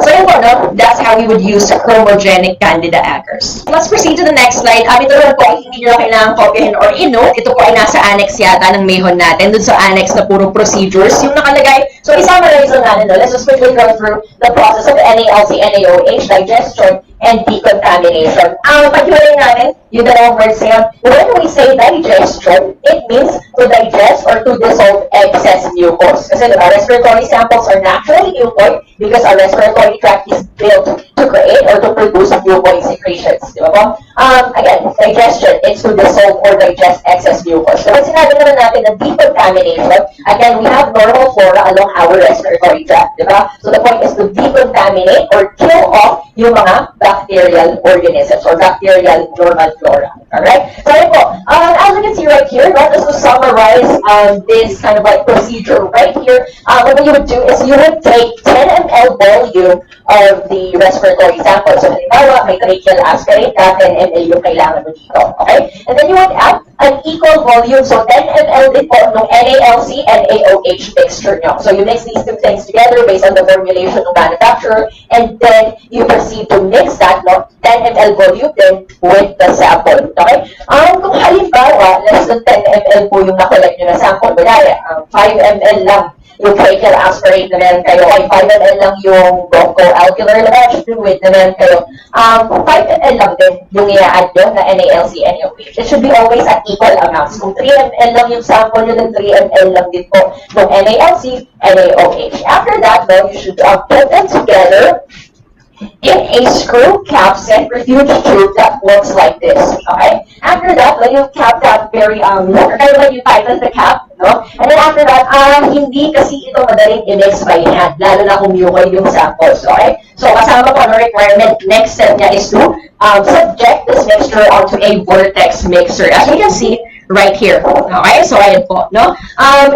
So yun po, no? That's how we would use chromogenic Candida agars. Let's proceed to the next slide. Ito naman po ay hindi nyo kailangan copyhin or i-note. Ito po ay nasa annex yata ng Mayhon natin. Dun sa annex na puro procedures yung nakalagay. So i-summarize lang natin. No? Let's just quickly go through the process of NALC, NaOH, digestion, and decontamination. Pag-hiwalay natin yung dalawang words na yun. When we say digestion, it means to digest or to dissolve excess mucus. Kasi our respiratory samples are naturally mucoid because our respiratory tract is built to create or to produce mucoid secretions. Di ba po? Again, digestion is to dissolve or digest excess mucus. So, pag sinabi naman natin na decontamination, again, we have normal flora along our respiratory tract. Di ba? So, the point is to decontaminate or kill off yung mga bacterial organisms or bacterial normal flora. Alright? So, yun po. As you can see right here, just to summarize this kind of like procedure right here, what you would do is you would take 10 ml volume of the respiratory sample. So, halimbawa, may tracheal aspirate ka, 10 ml yung kailangan mo dito. Okay? And then you would add an equal volume, so 10 ml din po ng NaLC and NaOH mixture nyo. So, you mix these two things together based on the formulation ng manufacturer, and then you proceed to mix that, no, 10 ml volume then with the sample. Okay? Kung halimbawa, less than 10 ml po yung nakolect nyo na sample, bagaya, 5 ml lang yung tracheal aspirate na meron kayo, ay 5 ml lang yung bronchoalveolar lavage fluid na meron kayo, 5 ml lang din yung i-add nyo na NaLC, NaOH. It should be always at equal amounts. Kung 3 ml lang yung sample nyo, then 3 ml lang din po ng NaLC, NaOH. After that, though, you should put them together in a screw cap centrifuge tube that looks like this. Okay? After that, when you cap that very, when you tighten the cap, no? And then after that, hindi kasi ito madaling i-mix by hand, lalo na kung mucoid yung samples. Okay? So, kasama po ang requirement, next step niya is to subject this mixture onto a vortex mixer. As you can see, right here. Okay? So, ayan po, no?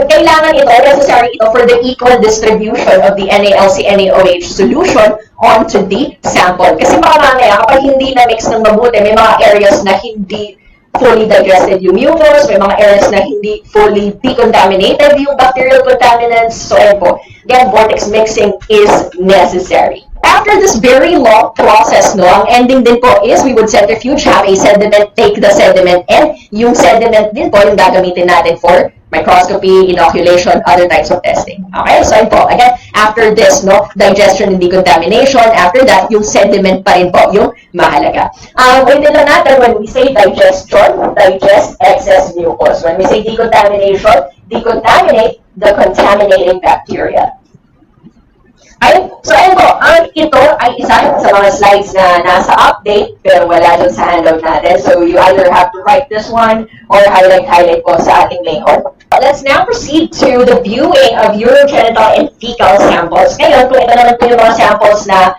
Kailangan ito, necessary ito for the equal distribution of the NaLC, NaOH solution onto the sample. Kasi baka mamaya, kapag hindi na-mix ng mabuti, may mga areas na hindi fully digested yung mucus, may mga areas na hindi fully decontaminated yung bacterial contaminants. So, ayan po. Again, vortex mixing is necessary. After this very long process, no, ang ending din po is we would centrifuge, have a sediment, take the sediment, and yung sediment din po yung gagamitin natin for microscopy, inoculation, other types of testing. Okay? So, yun po. Again, after this, no, digestion and decontamination, after that, yung sediment pa rin po yung mahalaga. Wait lang natin, when we say digestion, digest excess mucus. When we say decontamination, decontaminate the contaminating bacteria. Ay, so ayun po, ito ay isa sa mga slides na nasa update pero wala dun sa handout natin. So you either have to write this one or highlight po sa ating Mayhon. Let's now proceed to the viewing of urogenital and fecal samples. Ngayon, kung ito naman po yung mga samples na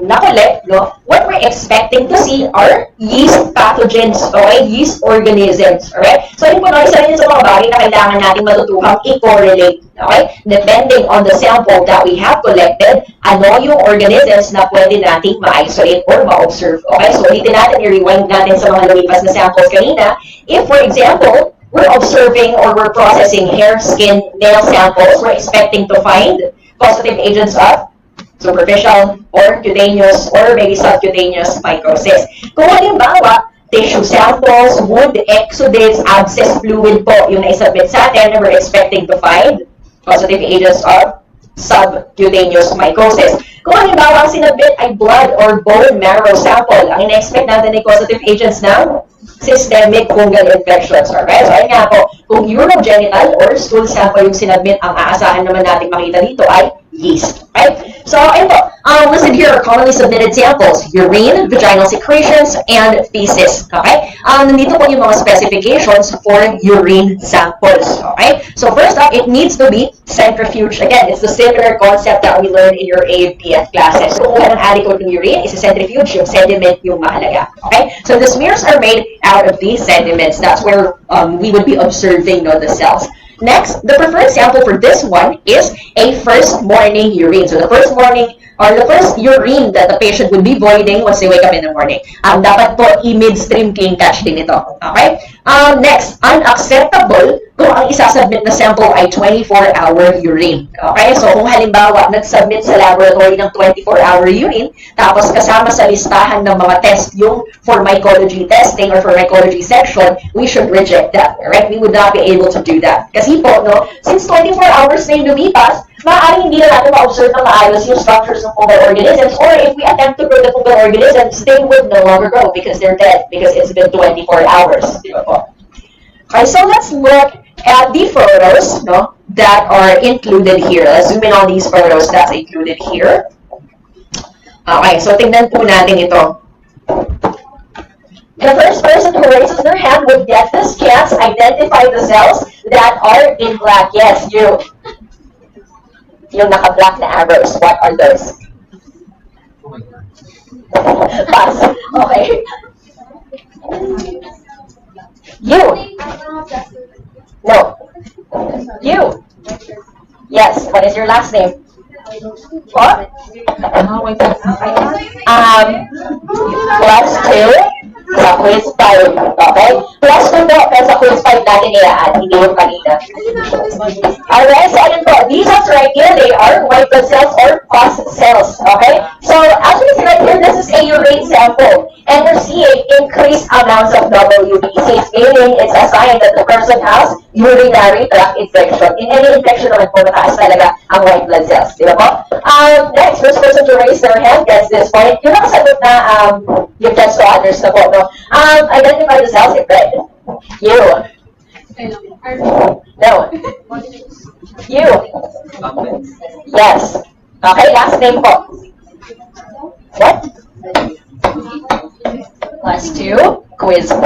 na-collect, no, what we're expecting to see are yeast pathogens, okay? Yeast organisms, alright? So yun po, no, isa rin sa mga bagay na kailangan natin matutupang i-correlate. Okay? Depending on the sample that we have collected, ano yung organisms na pwede nating ma-isolate or ma-observe. Okay? So, ulitin natin, i-rewind natin sa mga lumipas na samples kanina. If, for example, we're observing or we're processing hair, skin, nail samples, we're expecting to find positive agents of superficial or cutaneous or maybe subcutaneous mycosis. Kung halimbawa, tissue samples, wound, exudates, abscess fluid po yung naisubmit sa atin, and we're expecting to find positive agents of subcutaneous mycosis. Kung halimbawa ang sinabit ay blood or bone marrow sample, ang ina-expect natin ay positive agents ng systemic fungal infections. Alright? So, ayun nga po, kung urogenital or stool sample yung sinabit, ang aasahan naman natin makita dito ay yeast. Right? listed here are commonly submitted samples: urine, vaginal secretions, and feces. Okay? Nandito po yung mga specifications for urine samples. Okay? So first up, it needs to be centrifuge. Again, it's the similar concept that we learned in your APF classes. Kung kuha ng adequate ng urine is a centrifuge, yung sediment yung mahalaga. Okay? So the smears are made out of these sediments. That's where we would be observing the cells. Next, the preferred sample for this one is a first morning urine. So the first morning or the first urine that the patient would be voiding once they wake up in the morning. Dapat po i-midstream clean catch din ito. Okay? Next, unacceptable kung ang isasubmit na sample ay 24-hour urine. Okay? So kung halimbawa nag-submit sa laboratory ng 24-hour urine, tapos kasama sa listahan ng mga test yung for mycology testing or for mycology section, we should reject that. Right? We would not be able to do that. Kasi po, since 24 hours na yung lumipas, maaaring hindi na natin ma-observe na maayos yung structures ng fungal organisms, or if we attempt to grow the fungal organisms, they would no longer grow because they're dead, because it's been 24 hours. Okay, so let's look at the photos that are included here. Let's zoom in on these photos that's included here. Okay, so tingnan po natin ito. The first person who raises their hand would get the scans, identify the cells that are in black. Yes, you. Yung naka-black na arrows, what are those? Pass. Okay. You. No. You. Yes. What is your last name? What? Plus 2 sa quiz 5. Okay? Plus 2 po, pero sa quiz 5 natin ilaan, hindi yung kanina. Alright, so ano po, these cells right here, they are white blood cells or pus cells. Okay? So, as we see right here, this is a urine sample. And we're seeing increased amounts of WBCs, meaning it's a sign that the person has urinary tract infection. In any infection naman po, mataas talaga ang white blood cells. Di ba po? Next, first person to raise their hand gets this point. Yung nakasagot na yung test to others na po, identify the cells in red. You. No. You. Yes. Okay, last name po. What? Plus 2, quiz 5.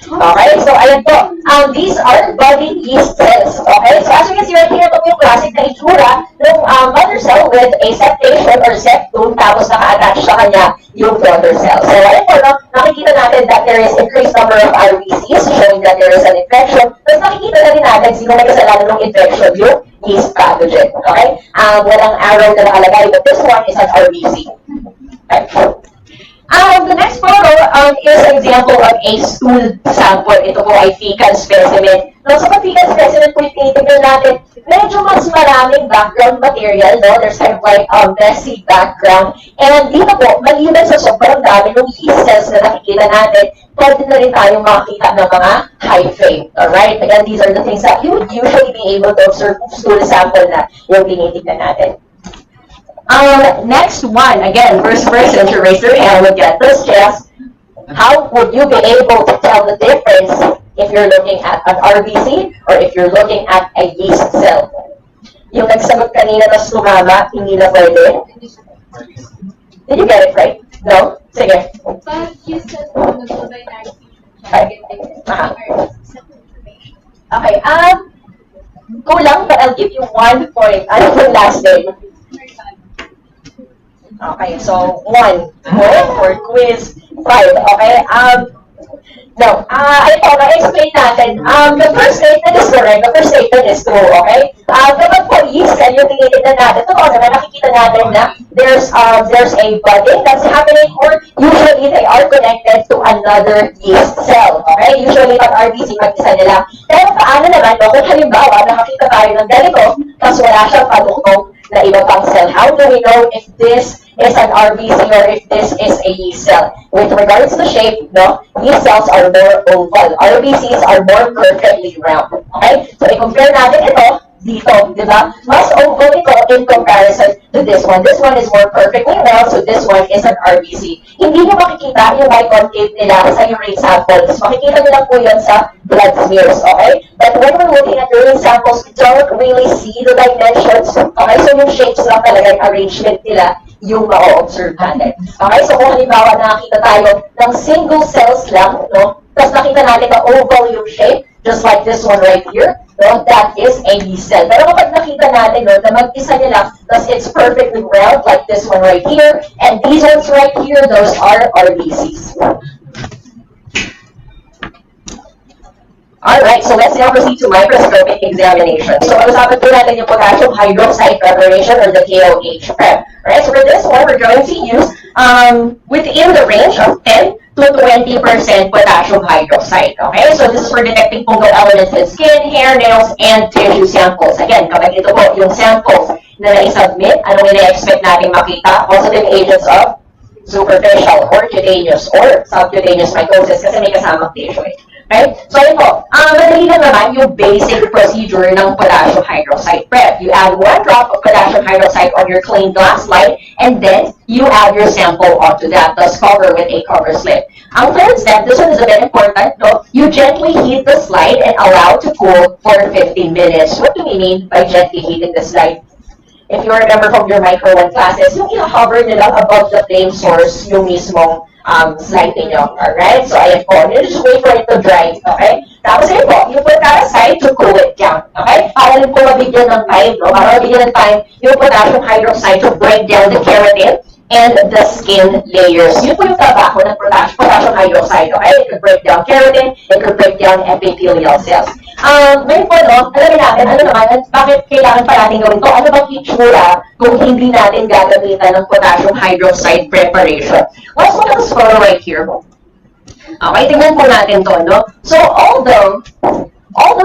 Okay, so ayan po. These are budding yeast cells. Okay, so as you can see right here, ito yung classic na itsura ng mother cell with a septation or septum, tapos naka-attach sa kanya yung daughter cell. So ayan po, nakikita natin that there is increased number of RBCs showing that there is an infection. Tapos nakikita na rin natin sino may kasalanan ng infection, yung yeast pathogen. Okay, walang arrow na nakalagay, but this one is an RBC. Okay. The next photo is an example of a stool sample. Ito po ay fecal specimen. Now, sa fecal specimen po yung tinitignan natin, medyo mas maraming background material, There's kind of like a messy background. And dito po, maliban sa sobrang dami ng yeast cells na nakikita natin, pwede na rin tayong makakita ng mga hyphae. Alright? Again, these are the things that you would usually be able to observe stool sample na yung tinitignan natin. Next one, again, first person to raise their hand would get this chance. How would you be able to tell the difference if you're looking at an RBC or if you're looking at a yeast cell? Yung nagsagot kanina na sumama, hindi na pwede. Did you get it right? No? Sige. Okay, kulang, but I'll give you 1 point. Ano yung last name? Okay, so 1 for quiz 5. Okay, no, ito, na-explain natin. The first statement is correct. The first statement is true, okay? Kapag po yeast cell, yung tinitignan natin, totoo naman, nakikita natin na there's a budding that's happening, or usually they are connected to another yeast cell, okay? Usually, pag RBC, mag-isa nila. Pero paano naman, kung halimbawa, nakakita tayo ng ganito, tapos wala siyang paduktong na iba pang cell. How do we know if this is an RBC or if this is a yeast cell? With regards to shape, yeast cells are more oval. RBCs are more perfectly round. Okay? So, i-compare natin ito dito, di ba? Mas oval ito in comparison to this one. This one is more perfectly round, so this one is an RBC. Hindi nyo makikita yung white concave nila sa urine samples. Makikita nyo lang po yun sa blood smears, okay? But when we're looking at urine samples, we don't really see the dimensions. Okay? So, yung shapes lang talaga, yung arrangement nila yung ma-observe natin. Okay, so kung halimbawa nakakita tayo ng single cells lang, no? Tapos nakita natin na oval yung shape, just like this one right here, no? That is a B cell. Pero kapag nakita natin, no, na mag-isa nila, tapos it's perfectly round, like this one right here, and these ones right here, those are RBCs. Alright, so let's now proceed to microscopic examination. So, pag-usapan po natin yung potassium hydroxide preparation or the KOH prep. Alright, so for this one, we're going to use within the range of 10 to 20% potassium hydroxide. Okay, so this is for detecting fungal elements in skin, hair, nails, and tissue samples. Again, kapag ito po yung samples na na-submit, anong ina-expect natin makita? Positive agents of superficial or cutaneous or subcutaneous mycosis kasi may kasamang tissue. Right? So, yun po. Madali lang naman yung basic procedure ng potassium hydroxide prep. You add 1 drop of potassium hydroxide on your clean glass slide, and then you add your sample onto that. Thus, cover with a cover slip. Ang third step, this one is a bit important, no? You gently heat the slide and allow to cool for 15 minutes. What do we mean by gently heating the slide? If you remember from your micro 1 classes, yung i-hover nila above the flame source yung mismong slide ninyo. Alright? So, ayan po. You just wait for it to dry. Okay? Tapos, ayan po. You put that aside to cool it down. Okay? Para rin po mabigyan ng time, no? Para mabigyan ng time yung potassium hydroxide to break down the keratin and the skin layers. Yun po yung trabaho ng potassium hydroxide. Okay? It could break down keratin, it could break down epithelial cells. Ngayon po, no, alamin natin, ano naman, bakit kailangan pa natin gawin ito? Ano bang itsura kung hindi natin gagamitan ng potassium hydroxide preparation? Let's look at this photo right here. Okay, tingnan po natin to, no? So, although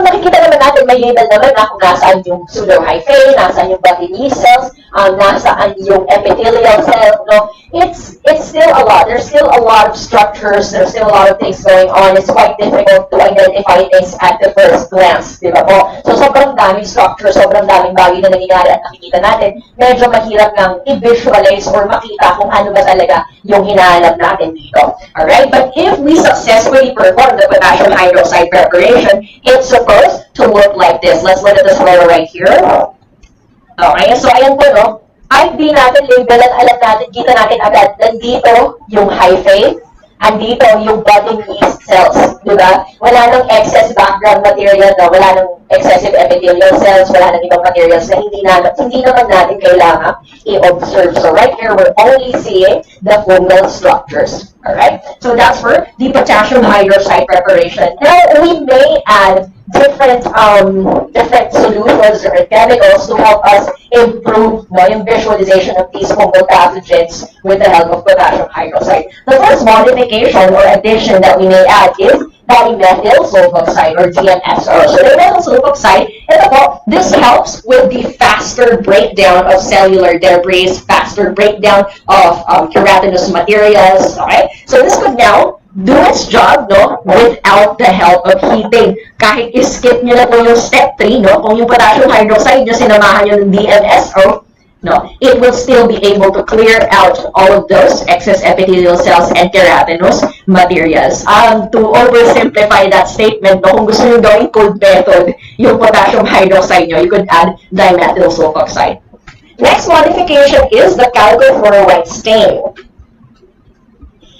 nakikita naman natin, may label naman na kung nasaan yung pseudohyphae, nasaan yung Buttonese cells, nasaan yung epithelial cells, no? It's still a lot. There's still a lot of structures. There's still a lot of things going on. It's quite difficult to identify things at the first glance, di ba po? So, sobrang daming structure, sobrang daming bagay na nangyayari at nakikita natin. Medyo mahirap nang i-visualize or makita kung ano ba talaga yung hinahanap natin dito. Alright? But if we successfully perform the potassium hydroxide preparation, it's supposed to look like this. Let's look at this photo right here. Okay, so ayan po, no? Kahit di natin labelan, alam natin, kita natin agad, nandito yung hyphae, andito yung Buttonese cells, di ba? Wala nang excess background material, no? Wala nang excessive epithelial cells, wala nang ibang materials na hindi naman natin kailangan i-observe. So right here, we're only seeing the fungal structures. Alright? So that's for the potassium hydroxide preparation. Now, we may add different solutions or chemicals to help us improve yung visualization of these fungal pathogens with the help of potassium hydroxide. The first modification or addition that we may add is dimethyl sulfoxide or DMSO. So dimethyl sulfoxide, this helps with the faster breakdown of cellular debris, faster breakdown of keratinous materials. Okay, so this could now do its job, no, without the help of heating. Kahit i-skip nyo na po yung step 3, no, kung yung potassium hydroxide nyo sinamahan nyo ng DMSO, no, it will still be able to clear out all of those excess epithelial cells and keratinous materials. To oversimplify that statement, no, kung gusto nyo gawing cold method yung potassium hydroxide nyo, you could add dimethyl sulfoxide. Next modification is the chalcofluoride stain.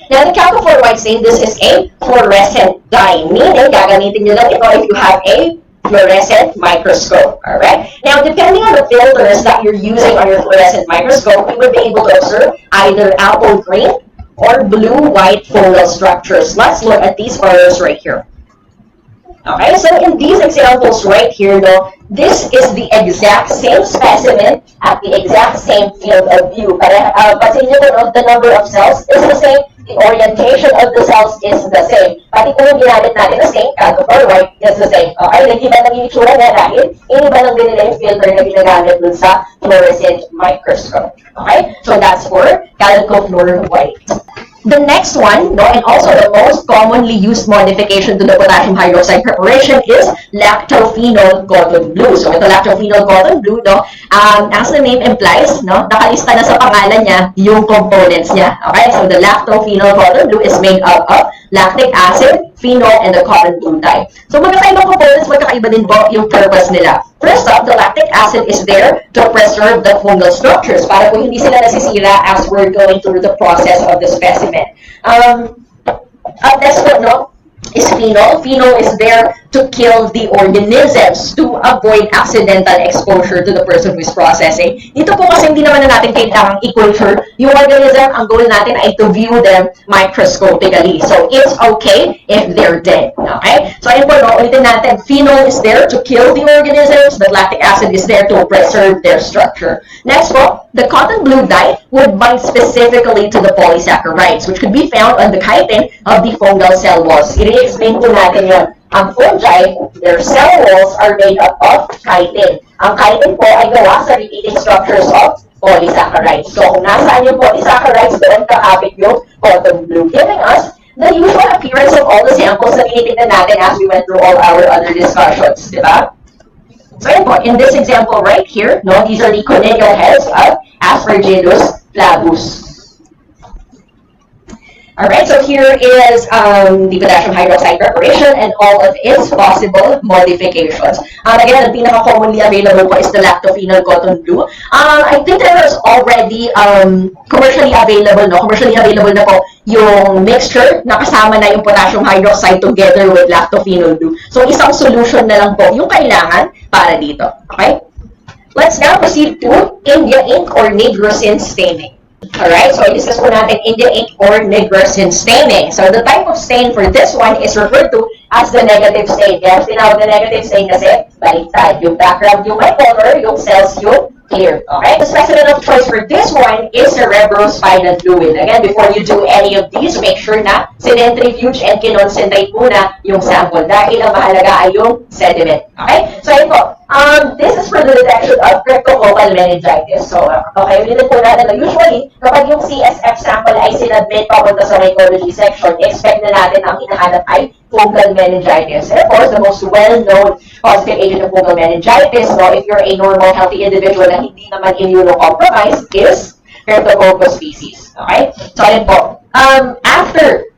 Now, the chalcofluoride stain, this is a fluorescent dye, meaning gagamitin nyo lang ito if you have a fluorescent microscope. Alright? Now, depending on the filters that you're using on your fluorescent microscope, you would be able to observe either apple green or blue-white fungal structures. Let's look at these photos right here. Okay, so in these examples right here, though, this is the exact same specimen at the exact same field of view. But the number of cells is the same. The orientation of the cells is the same. Pati kung yung ginamit natin na same, chalcofluoride is the same. Okay, nag-iba ng itsura niya dahil iniba lang din nila yung filter na ginagamit dun sa fluorescent microscope. Okay, so that's for chalcofluoride. The next one, no, and also the most commonly used modification to the potassium hydroxide preparation is lactophenol cotton blue. So ito lactophenol cotton blue, no, as the name implies, no, nakalista na sa pangalan niya yung components niya. Okay, so the lactophenol cotton blue is made up of lactic acid, phenol, and the cotton blue dye. So magkakaibang components, magkakaiba din po yung purpose nila. First up, the lactic acid is there to preserve the fungal structures para po hindi sila nasisira as we're going through the process of the specimen. Next po, no, is phenol. Phenol is there to kill the organisms to avoid accidental exposure to the person who is processing. Dito po kasi hindi naman na natin kailangang i-culture yung organism. Ang goal natin ay to view them microscopically. So, it's okay if they're dead. Okay? So, ayun po, no, ulitin natin. Phenol is there to kill the organisms. The lactic acid is there to preserve their structure. Next po, the cotton blue dye would bind specifically to the polysaccharides, which could be found on the chitin of the fungal cell walls. I-explain po natin yun. Ang fungi, their cell walls are made up of chitin. Ang chitin po ay gawa sa repeating structures of polysaccharides. So, kung nasaan yung polysaccharides, doon kakapit yung cotton blue, giving us the usual appearance of all the samples na tinitignan natin as we went through all our other discussions, di ba? So, in this example right here, no, these are the conical heads of Aspergillus flavus. Alright, so here is the potassium hydroxide preparation and all of its possible modifications. Again, the pinaka-commonly available po is the lactophenol cotton blue. I think there is already commercially available na po yung mixture na kasama na yung potassium hydroxide together with lactophenol blue. So, isang solution na lang po yung kailangan para dito. Okay? Let's now proceed to India ink or nigrosin staining. Alright, so i-discuss po natin India ink or nigrosin staining. So the type of stain for this one is referred to as the negative stain. Kaya tinawag na negative stain kasi baliktad. Yung background yung may color, yung cells yung clear. Okay? The specimen of choice for this one is cerebrospinal fluid. Again, before you do any of these, make sure na sinentrifuge and kinoncentrate muna yung sample dahil ang mahalaga ay yung sediment. Okay? So ayun po. This is for the detection of cryptococcal meningitis. So, okay, ulitin po natin na usually, kapag yung CSF sample ay sinadmit papunta sa mycology section, expect na natin ang hinahanap ay fungal meningitis. And of course, the most well-known positive agent of fungal meningitis, no, if you're a normal, healthy individual na hindi naman immunocompromised, is Cryptococcus species. Okay? So, ayun po. After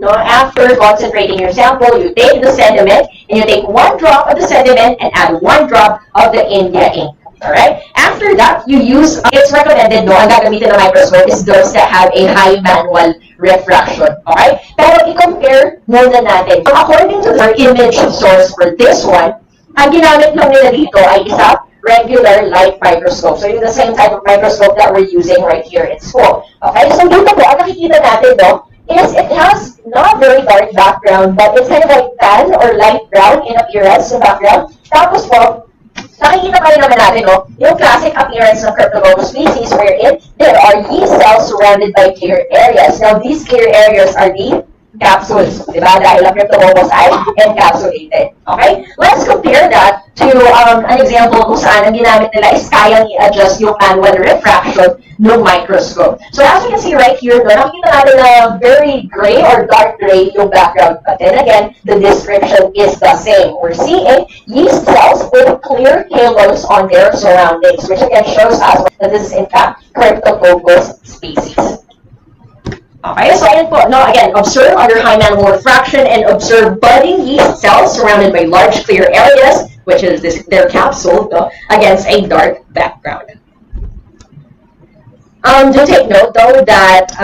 concentrating your sample, you take the sediment and you take 1 drop of the sediment and add 1 drop of the India ink. Alright? After that, you use, it's recommended, no, ang gagamitin ng microscope is those that have a high manual refraction. Okay? Pero i-compare muna natin. So, according to their image source for this one, ang ginamit lang nila dito ay isa regular light microscope. So, yung the same type of microscope that we're using right here in school. Okay? So, dito po, ang nakikita natin, no, is it has not very dark background, but it's kind of like tan or light brown in appearance sa background. Tapos po, nakikita pa rin naman natin, no, yung classic appearance ng Cryptococcus species wherein there are yeast cells surrounded by clear areas. Now, these clear areas are the capsules, di ba? Dahil ang Cryptococcus ay encapsulated. Okay? Let's compare that to an example kung saan ang ginamit nila is kayang i-adjust yung manual refraction ng microscope. So as you can see right here, nakikita natin na very gray or dark gray yung background. But then again, the description is the same. We're seeing yeast cells with clear halos on their surroundings, which again shows us that this is in fact Cryptococcus species. Okay, so ayun po, no, again, observe under high manual refraction and observe budding yeast cells surrounded by large clear areas, which is their capsule, no, against a dark background. Do take note, though, that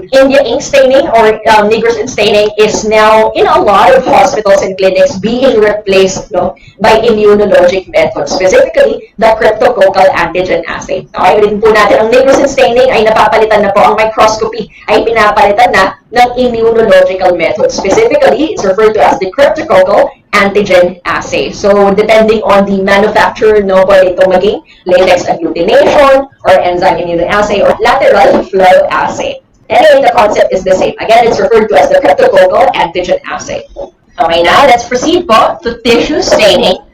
India ink staining or nigrosin staining is now in a lot of hospitals and clinics being replaced, no, by immunologic methods, specifically the cryptococcal antigen assay. Okay, ulitin po natin, ang nigrosin staining ay napapalitan na po, ang microscopy ay pinapalitan na ng immunological method. Specifically, it's referred to as the cryptococcal antigen assay. So, depending on the manufacturer, no, pwede itong maging latex agglutination or enzyme immunoassay or lateral flow assay. Anyway, the concept is the same. Again, it's referred to as the cryptococcal antigen assay. Okay, now let's proceed po to tissue staining.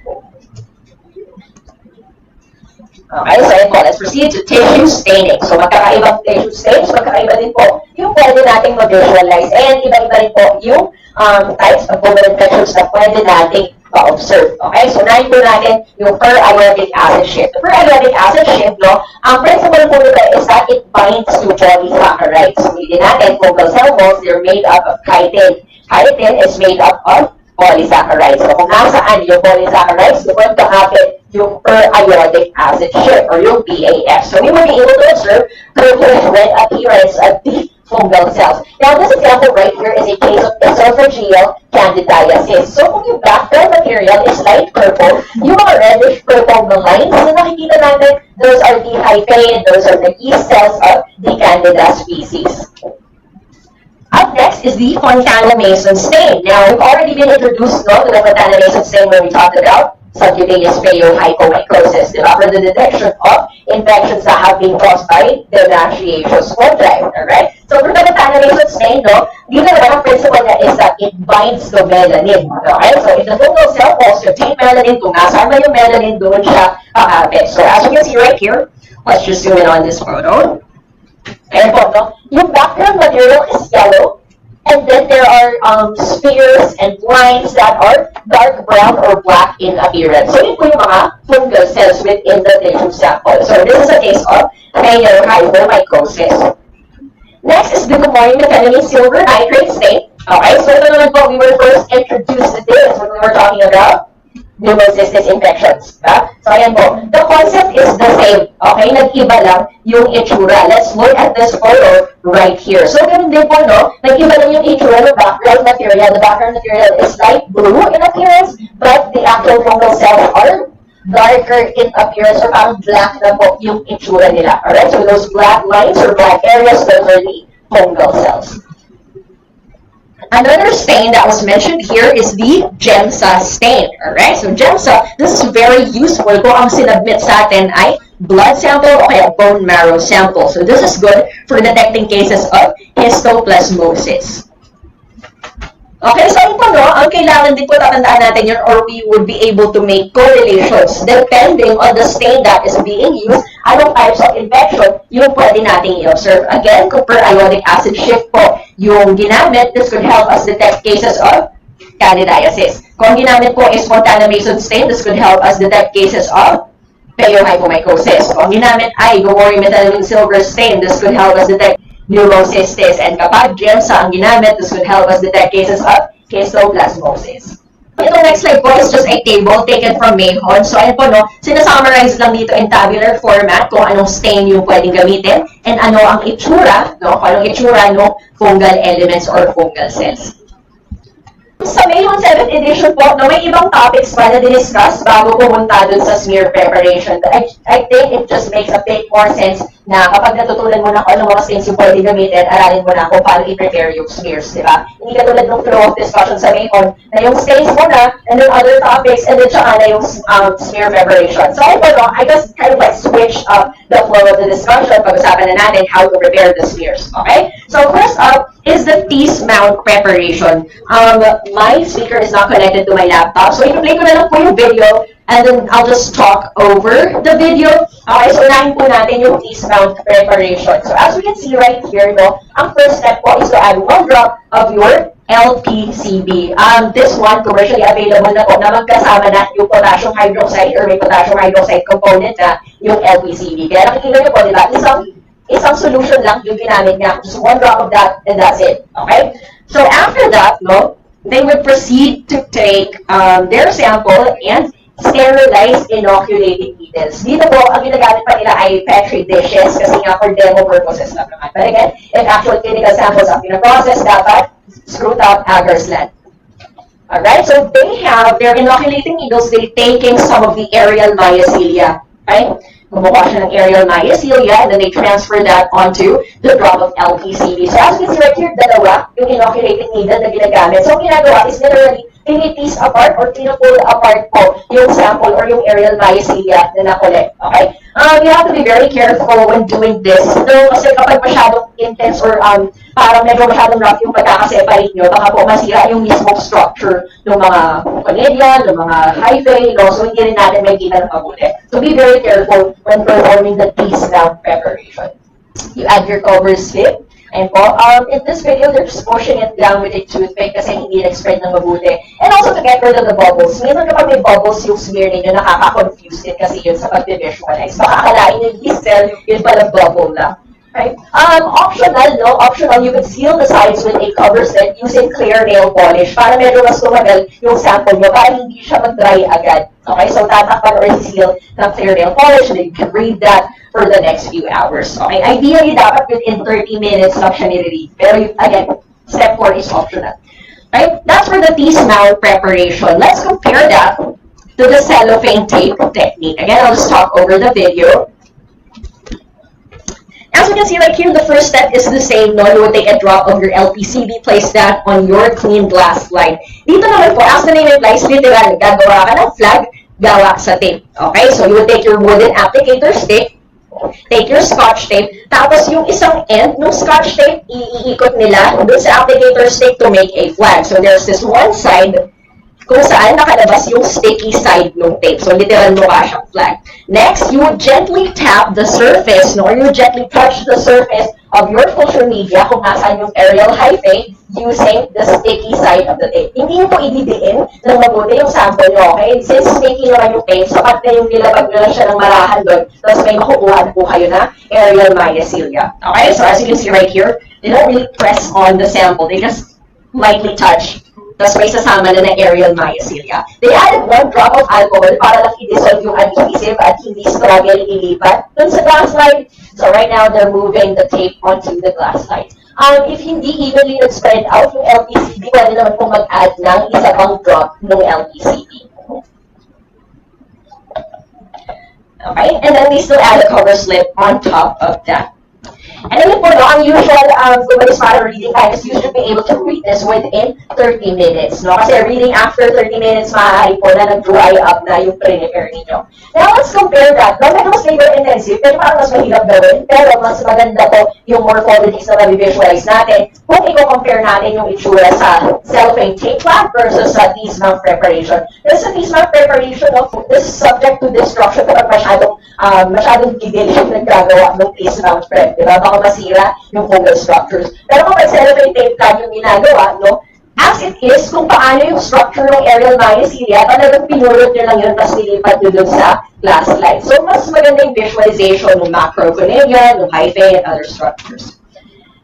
Okay, so yun po, let's proceed to tissue staining. So, magkakaibang tissue stains, magkakaiba din po yung pwede nating mag-visualize. And iba-iba rin po yung types of fungal infections na pwede nating ma-observe. Okay, so nahin po natin yung per-iodic acid shift. The per-iodic acid shift, no, ang principle po nito is that it binds to polysaccharides. Hindi natin, fungal cell walls, they're made up of chitin. Biotin is made up of polysaccharides. So kung nasaan yung polysaccharides, doon kakapit yung periodic acid shift or yung PAF. So we will be able to observe purplish red appearance of the fungal cells. Now, this example right here is a case of esophageal candidiasis. So kung yung background material is light purple, yung mga reddish purple na lines na nakikita natin, those are the hyphae, those are the yeast cells of the Candida species. Up next is the Fontana-Mason stain. Now, we've already been introduced to the Fontana-Mason stain when we talked about subcutaneous phaeohypomycosis, for the detection of infections that have been caused by the Natriaceous fungi. Alright? So, for the Fontana-Mason stain, dito naman ang principle niya is that it binds the melanin. Okay? So, if the fungal cell falls to obtain melanin, kung nasaan ba yung melanin, doon siya kakapit. So, as you can see right here, let's just zoom in on this photo. Ayan po, yung background material is yellow, and then there are spheres and lines that are dark brown or black in appearance. So, yun po yung mga fungal cells within the tissue sample. So, this is a case of phaeohypomycosis. Next is the glucosamine silver nitrate stain. Okay, so ito naman po, we were first introduced to this when we were talking about pneumocystis infections. So, ayan po. The concept is the same. Okay? Nag-iba lang yung itsura. Let's look at this photo right here. So, ganun din po, nag-iba lang yung itsura ng background material. The background material is light blue in appearance, but the actual fungal cells are darker in appearance or parang black na po yung itsura nila. Alright? So, those black lines or black areas, those are the fungal cells. Another stain that was mentioned here is the GEMSA stain. Alright? So, GEMSA, this is very useful kung ang sinubmit sa atin ay blood sample o kaya bone marrow sample. So, this is good for detecting cases of histoplasmosis. Okay, so ito ang kailangan din po tatandaan natin yun or we would be able to make correlations depending on the stain that is being used, anong types of infection yung pwede nating i-observe. Again, kung periodic acid shift po yung ginamit, this could help us detect cases of candidiasis. Kung ginamit po is Fontana-Mason stain, this could help us detect cases of phaeohypomycosis. Kung ginamit ay glucosamine silver stain, this could help us detect pneumocystis. And kapag GEMSA ang ginamit, this would help us detect cases of histoplasmosis. Itong next slide po is just a table taken from Mayhon. So, ayun po, sinasummarize lang dito in tabular format kung anong stain yung pwedeng gamitin and ano ang itsura, kung anong itsura ng fungal elements or fungal cells. Sa Mayhon 7th edition po, may ibang topics pa na diniscuss bago pumunta dun sa smear preparation. I think it just makes a bit more sense na kapag natutunan mo na kung anong mga stains yung pwede gamitin, aralin mo na kung paano i-prepare yung smears, di ba? Hindi katulad ng flow of discussion sa Mayhon na yung stains muna, and then other topics, and then tsaka na yung smear preparation. So, I just kind of like switch up the flow of the discussion. Pag-usapan na natin how to prepare the smears, okay? So, first up is the tease mount preparation. My speaker is not connected to my laptop, so i-play ko na lang po yung video, and then I'll just talk over the video. Okay, so unahin po natin yung tease mount preparation. So as we can see right here, ang first step po is to add 1 drop of your LPCB. This one, commercially available na po na magkasama na yung potassium hydroxide or may potassium hydroxide component na yung LPCB. Kaya nakikita nyo po, di ba, isang solution lang yung ginamit niya. Just 1 drop of that, and that's it. Okay? So after that, they would proceed to take their sample and sterilize inoculating needles. Dito po, ang ginagamit pa nila ay Petri dishes kasi nga for demo purposes lang naman. But again, if actual clinical samples ang pinaprocess, dapat screw top agar slant. Alright, so they have their inoculating needles, they're taking some of the aerial mycelia. Right? Kumukuha siya ng aerial mycelia, and then they transfer that onto the drop of LPCB. So as you can see right here, dalawa yung inoculating needle na ginagamit. So ang ginagawa is literally tini-tease apart or tinu-pull apart po yung sample or yung aerial mycelia na na-collect. Okay? You have to be very careful when doing this. Kasi kapag masyadong intense or parang medyo masyadong rough yung pagkakaseparate nyo, baka po masira yung mismong structure ng mga conidia, ng mga hyphae, so hindi rin natin may kita ng mabuti. So be very careful when performing the tease mount preparation. You add your cover slip. And po, in this video, they're just pushing it down with a toothpick kasi hindi nag-spread ng mabuti. And also to get rid of the bubbles. Minsan kapag may bubbles yung smear ninyo, nakaka-confuse din kasi yun sa pag-visualize. Baka akalain yung yeast cell, yun pala bubble lang. Right? Optional, no? Optional, you could seal the sides with a cover slip using clear nail polish para medyo mas tumagal yung sample mo para hindi siya mag-dry agad. Okay? So, tatakpan or seal ng clear nail polish and then you can read that for the next few hours. Okay? Ideally, dapat within 30 minutes lang siya nire-read. Pero, again, step 4 is optional. Right? That's for the tease mount preparation. Let's compare that to the cellophane tape technique. Again, I'll just talk over the video. As you can see right here, the first step is the same. No? You would take a drop of your LPCB, place that on your clean glass slide. Dito naman po, as the name implies, literal, gagawa ka ng flag, gawa sa tape. Okay? So you would take your wooden applicator stick, take your scotch tape, tapos yung isang end ng scotch tape, iikot nila dun sa applicator stick to make a flag. So there's this one side kung saan nakalabas yung sticky side ng tape. So, literal mukha siyang flag. Next, you would gently tap the surface, no? Or you would gently touch the surface of your culture media kung nasaan yung aerial hyphae using the sticky side of the tape. Hindi nyo po ididiin ng mabuti yung sample nyo, okay? Since sticky naman yung tape, sapat na yung nilabag nyo lang siya ng marahan doon, tapos may makukuha po kayo na aerial mycelia. Okay? So, as you can see right here, they don't really press on the sample. They just lightly touch. Tapos may sasama na aerial mycelia. They added 1 drop of alcohol para lang i-dissolve yung adhesive at hindi struggle ilipat dun sa glass slide. So right now, they're moving the tape onto the glass slide. If hindi evenly spread out yung LPCB, pwede naman pong mag-add ng isa pang drop ng LPCB. Okay, and then we still add a cover slip on top of that. And then po, no, ang usual para reading time is you should be able to read this within 30 minutes. No? Kasi reading after 30 minutes, maaari po na nag-dry up na yung prepare ninyo. Now, let's compare that. No, medyo mas labor intensive, pero parang mas mahirap gawin. Pero mas maganda po yung morphologies na nabivisualize natin kung i-compare natin yung itsura sa cellophane tape flag versus sa tease mount preparation. Kasi sa tease mount preparation, no, this is subject to destruction kapag masyadong gigil yung naggagawa ng tease mount prep. Diba? Baka masira yung focal structures. Pero kapag cellophane tape flag yung ginagawa, no, as it is, kung paano yung structure ng aerial mycelia, talagang pinulot nyo lang yun, tapos nilipat nyo dun sa glass slide. So, mas maganda yung visualization ng macroconelia, ng hyphae, and other structures.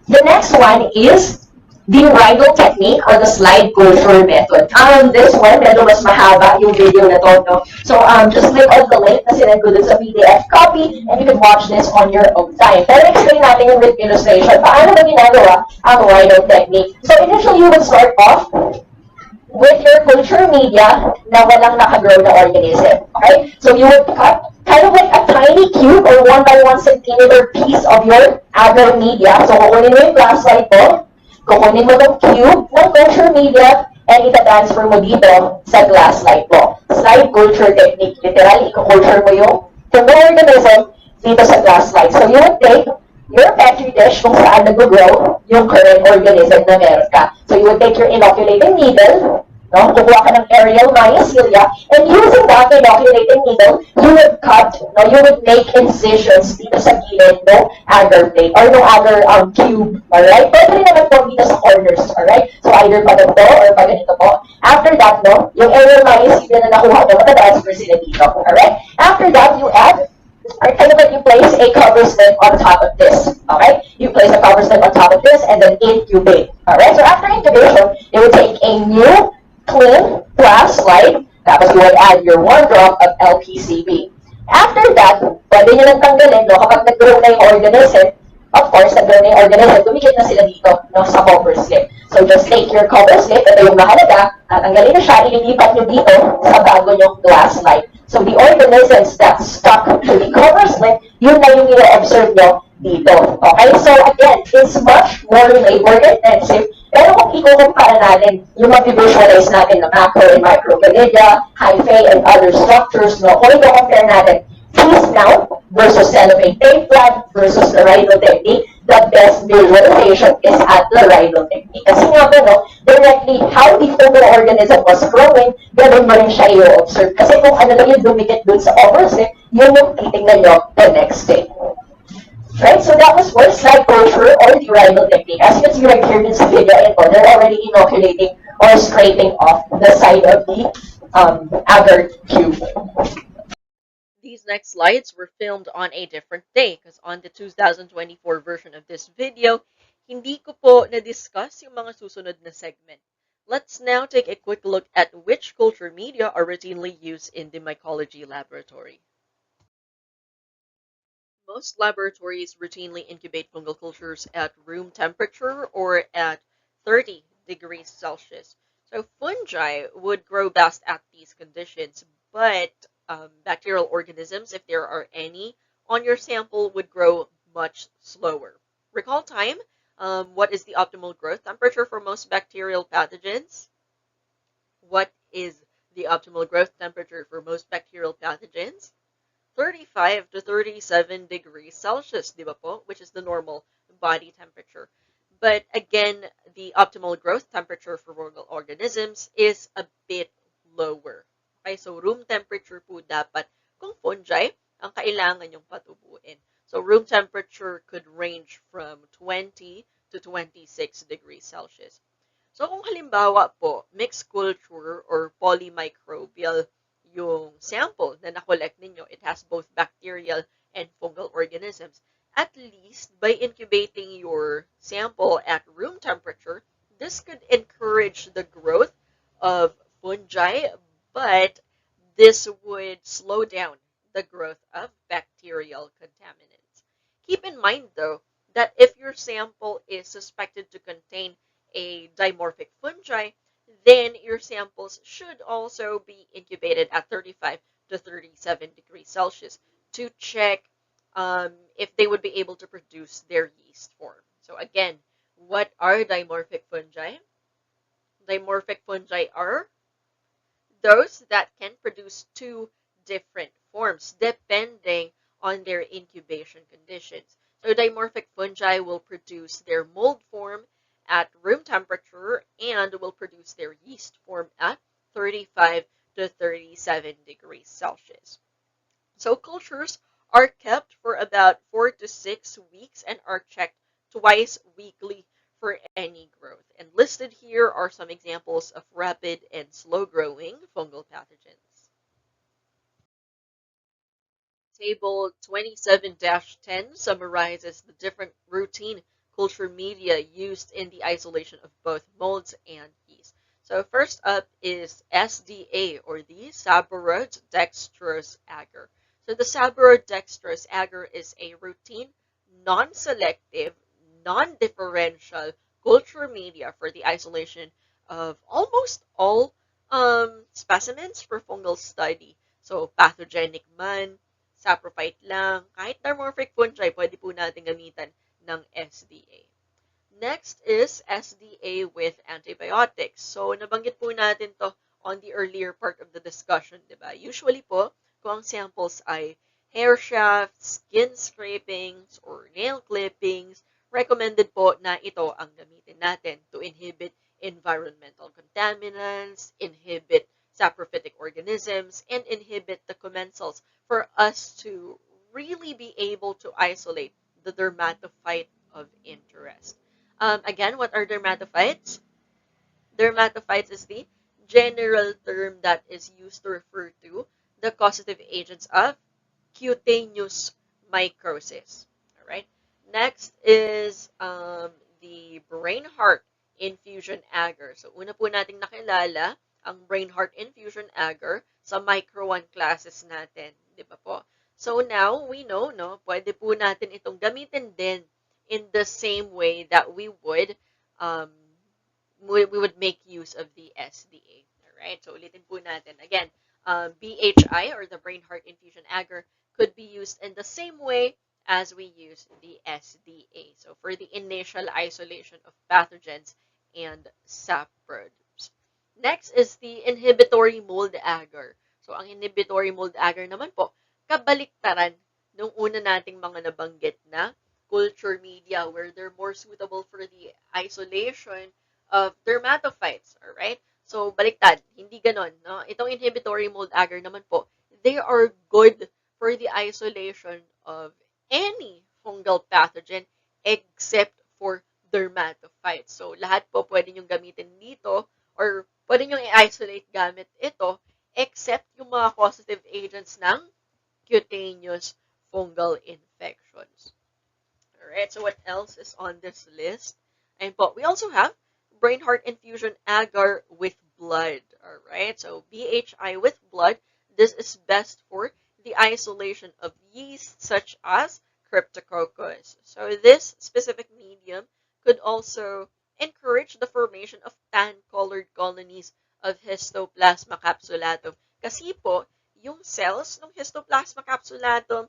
The next one is the Rydell technique or the slide closure method. This one, medyo mas mahaba yung video na to, no? So, just click on the link na sinend ko dun sa PDF copy and you can watch this on your own time. Pero explain natin yung with illustration. Paano ba ginagawa ang Rydell technique? So, initially, you would start off with your culture media na walang nakagrow na organism. Okay? So, you would cut kind of like a tiny cube or 1 by 1 centimeter piece of your agar media. So, kukunin mo yung glass slide po, kukunin mo yung cube ng culture media, and ita-transfer mo dito sa glass slide po. Slide culture technique. Literally, i-culture mo yung organism dito sa glass slide. So, you would take your petri dish kung saan nag-grow yung current organism na meron ka. So, you would take your inoculating needle, no? Kukuha ka ng aerial mycelia, and using that inoculating needle, you would cut, no? You would make incisions dito sa gilid ng agar plate or ng agar cube, alright? Pwede rin naman po dito sa corners, alright? So either pa ganito or pa ganito po. After that, no? Yung aerial mycelia na nakuha mo, matatransfer sila dito, alright? After that, you add or kind of like you place a cover slip on top of this. Okay? You place a cover slip on top of this and then incubate. Alright? So after incubation, you would take a new clean glass slide, tapos you would add your 1 drop of LPCB. After that, pwede nyo lang tanggalin, no? Kapag nag-grow na yung organism, of course, nag-grow na yung organism, dumikit na sila dito, no? Sa cover slip. So just take your cover slip, ito yung mahalaga, tatanggalin nyo siya, ililipat nyo dito sa bago nyong glass slide. So the organisms that stuck to the cover slip, yun na yung i-observe nyo dito. Okay? So again, it's much more labor intensive. Pero kung ikukumpara natin yung mag-visualize natin na macro and microconelia, hyphae, and other structures, no? Kung ikukumpare natin tease mount versus cellophane tape flag versus the Rydell technique, the best visualization is at the Rydell technique. Kasi nga ba, no, directly how the focal organism was growing, ganun mo rin siya i-observe. Kasi kung ano lang yung dumikit dun sa overslip, yun yung titignan nyo the next day. Right, so that was for slide closure or the Rydell technique. As you can see right here in this video, they're already inoculating or scraping off the side of the agar cube. these next slides were filmed on a different day because on the 2024 version of this video, hindi ko po na-discuss yung mga susunod na segment. Let's now take a quick look at which culture media are routinely used in the mycology laboratory. Most laboratories routinely incubate fungal cultures at room temperature or at 30 degrees Celsius. So fungi would grow best at these conditions, but bacterial organisms, if there are any on your sample, would grow much slower. Recall time. What is the optimal growth temperature for most bacterial pathogens? What is the optimal growth temperature for most bacterial pathogens? 35 to 37 degrees Celsius, di ba po? Which is the normal body temperature. But again, the optimal growth temperature for fungal organisms is a bit lower. Okay, so room temperature po dapat kung fungi ang kailangan yung patubuin. So room temperature could range from 20 to 26 degrees Celsius. So kung halimbawa po, mixed culture or polymicrobial yung sample na na-collect ninyo, it has both bacterial and fungal organisms. At least, by incubating your sample at room temperature, this could encourage the growth of fungi, but this would slow down the growth of bacterial contaminants. Keep in mind, though, that if your sample is suspected to contain a dimorphic fungi, then your samples should also be incubated at 35 to 37 degrees Celsius to check if they would be able to produce their yeast form. So again, what are dimorphic fungi? Dimorphic fungi are those that can produce two different forms depending on their incubation conditions. So dimorphic fungi will produce their mold form at room temperature and will produce their yeast form at 35 to 37 degrees Celsius. So cultures are kept for about 4 to 6 weeks and are checked twice weekly for any growth. And listed here are some examples of rapid and slow-growing fungal pathogens. Table 27-10 summarizes the different routine culture media used in the isolation of both molds and yeast. So first up is SDA, or the Saborodextrose agar. So the Saborodextrose agar is a routine, non-selective, non-differential culture media for the isolation of almost all specimens for fungal study. So pathogenic man, saprophyte lang, kahit dimorphic fungi, pwede po natin gamitan ng SDA. Next is SDA with antibiotics. So, nabanggit po natin to on the earlier part of the discussion, di ba? Usually po, kung ang samples ay hair shafts, skin scrapings, or nail clippings, recommended po na ito ang gamitin natin to inhibit environmental contaminants, inhibit saprophytic organisms, and inhibit the commensals for us to really be able to isolate the dermatophyte of interest. Again, what are dermatophytes? Dermatophytes is the general term that is used to refer to the causative agents of cutaneous mycosis. All right. Next is the brain heart infusion agar. So, una po nating nakilala ang brain heart infusion agar sa micro 1 classes natin. Di ba po? So, now we know, no, pwede po natin itong gamitin din in the same way that we would make use of the SDA. Alright, so ulitin po natin. Again, BHI, or the brain heart infusion agar, could be used in the same way as we use the SDA. So for the initial isolation of pathogens and saprodes. Next is the inhibitory mold agar. So ang inhibitory mold agar naman po, kabaliktaran nung una nating mga nabanggit na culture media where they're more suitable for the isolation of dermatophytes, alright? So, baliktad, hindi ganon, no? Itong inhibitory mold agar naman po, they are good for the isolation of any fungal pathogen except for dermatophytes. So, lahat po pwede nyong gamitin dito or pwede nyong i-isolate gamit ito except yung mga causative agents ng cutaneous fungal infections. Alright, so what else is on this list? And but we also have brain heart infusion agar with blood. Alright, so BHI with blood. This is best for the isolation of yeast such as Cryptococcus. So this specific medium could also encourage the formation of tan-colored colonies of Histoplasma capsulatum. Kasi po, yung cells ng Histoplasma capsulatum,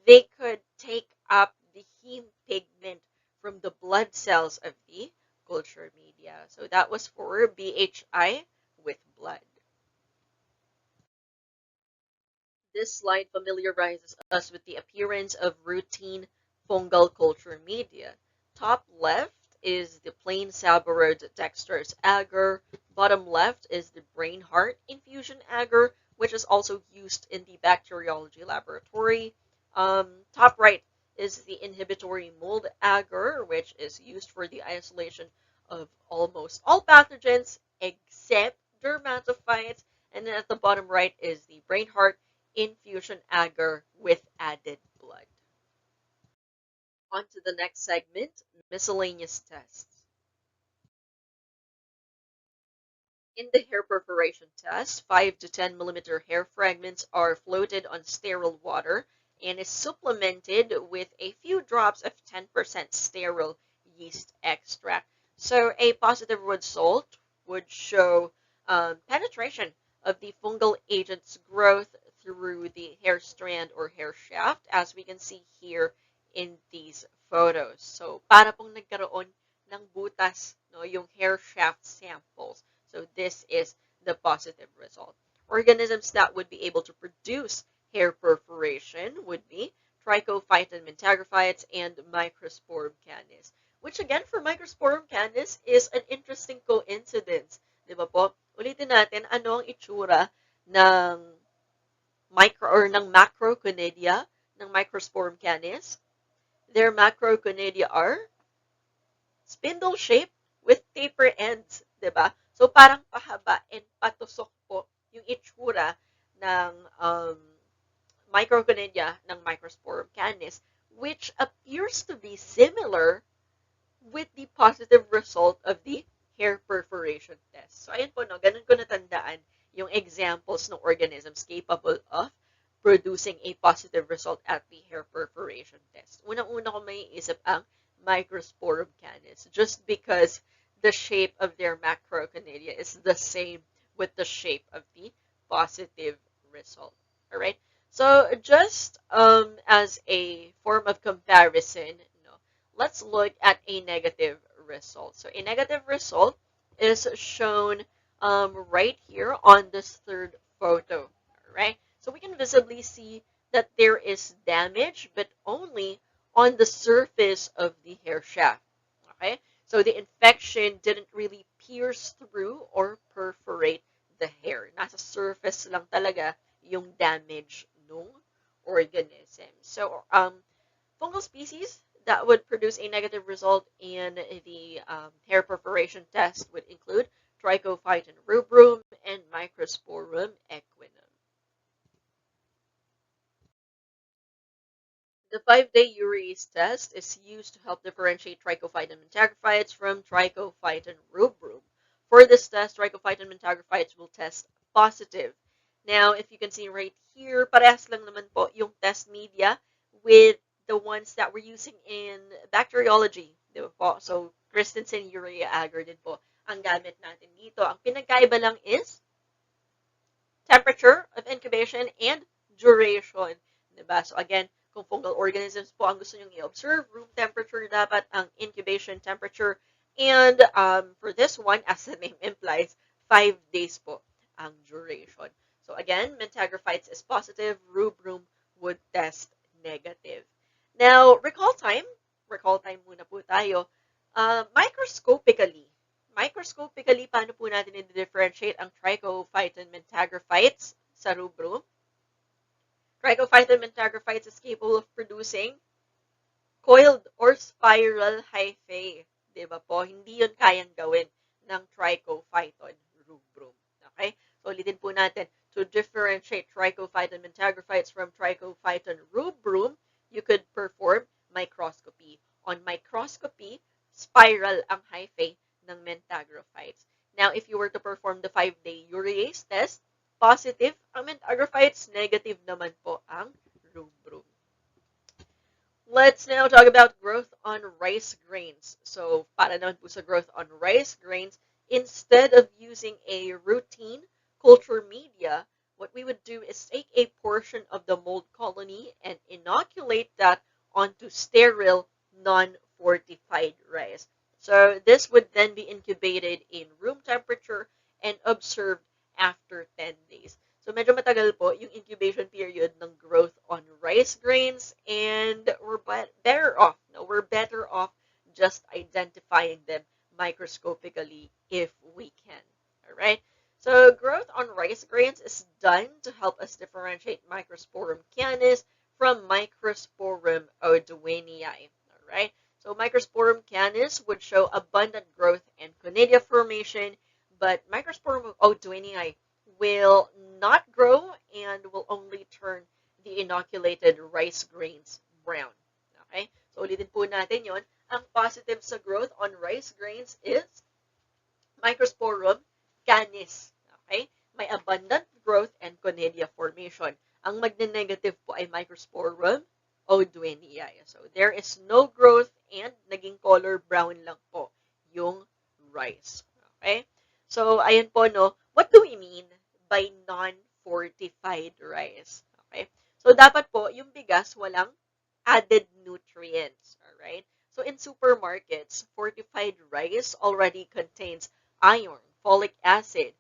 they could take up the heme pigment from the blood cells of the culture media. So that was for BHI with blood. This slide familiarizes us with the appearance of routine fungal culture media. Top left is the plain Sabouraud dextrose agar. Bottom left is the brain heart infusion agar, which is also used in the bacteriology laboratory. Top right is the inhibitory mold agar, which is used for the isolation of almost all pathogens except dermatophytes. And then at the bottom right is the brain heart infusion agar with added blood. On to the next segment, miscellaneous tests. In the hair perforation test, 5 to 10 millimeter hair fragments are floated on sterile water and is supplemented with a few drops of 10% sterile yeast extract. So a positive result would show penetration of the fungal agent's growth through the hair strand or hair shaft, as we can see here in these photos. So para pong nagkaroon ng butas, no, yung hair shaft samples. So this is the positive result. Organisms that would be able to produce hair perforation would be Trichophyton mentagrophytes and Microsporum canis. Which again, for Microsporum canis is an interesting coincidence. Di ba po? Ulitin natin, ano ang itsura ng macroconidia ng Microsporum canis? Their macroconidia are spindle-shaped with taper ends, di ba? So, parang pahaba and patusok po yung itsura ng microconidia ng Microsporum canis, which appears to be similar with the positive result of the hair perforation test. So, ayun po, no, ganun ko natandaan yung examples ng organisms capable of producing a positive result at the hair perforation test. Unang-una ko may isip ang Microsporum canis, just because the shape of their macroconidia is the same with the shape of the positive result. All right. So just as a form of comparison, let's look at a negative result. So a negative result is shown right here on this third photo. All right. So we can visibly see that there is damage, but only on the surface of the hair shaft. Okay. So the infection didn't really pierce through or perforate the hair. Nasa surface lang talaga yung damage ng organism. So fungal species that would produce a negative result in the hair perforation test would include Trichophyton rubrum and Microsporum equinum. The 5-day urease test is used to help differentiate Trichophyton mentagrophytes from Trichophyton rubrum. For this test, Trichophyton mentagrophytes will test positive. Now, if you can see right here, parehas lang naman po yung test media with the ones that we're using in bacteriology. Diba po? So, Christensen urea agar din po ang gamit natin dito. Ang pinagkaiba lang is temperature of incubation and duration. Diba? So, again, kung fungal organisms po ang gusto nyong i-observe, room temperature dapat ang incubation temperature. And for this one, as the name implies, 5 days po ang duration. So again, mentagrophytes is positive, rubrum would test negative. Now, recall time muna po tayo. Microscopically, paano po natin i-differentiate ang Trichophyton mentagrophytes sa rubrum? Trichophyton mentagrophytes is capable of producing coiled or spiral hyphae. Diba po? Hindi yun kayang gawin ng Trichophyton rubrum. Okay? So, ulitin po natin. to differentiate Trichophyton mentagrophytes from Trichophyton rubrum, you could perform microscopy. On microscopy, spiral ang hyphae ng mentagrophytes. Now, if you were to perform the 5-day urease test, positive ang mentagrophytes, negative naman po ang rubrum. Let's now talk about growth on rice grains. So, para naman po sa growth on rice grains, instead of using a routine culture media, what we would do is take a portion of the mold colony and inoculate that onto sterile, non-fortified rice. So, this would then be incubated in room temperature and observed after 10 days. So, medyo matagal po yung incubation period ng growth on rice grains, and we're better off. No, we're better off just identifying them microscopically if we can. All right. So, growth on rice grains is done to help us differentiate Microsporum canis from Microsporum oduenii. All right. So, Microsporum canis would show abundant growth and conidia formation, but Microsporum oduenii will not grow and will only turn the inoculated rice grains brown. Okay? So, ulitin po natin yon. Ang positive sa growth on rice grains is Microsporum canis. Okay? May abundant growth and conidia formation. Ang magne-negative po ay Microsporum oduenii. So, there is no growth and naging color brown lang po yung rice. Okay? So, ayan po, no? What do we mean by non-fortified rice? Okay? So, dapat po, yung bigas, walang added nutrients. Alright? So, in supermarkets, fortified rice already contains iron, folic acid,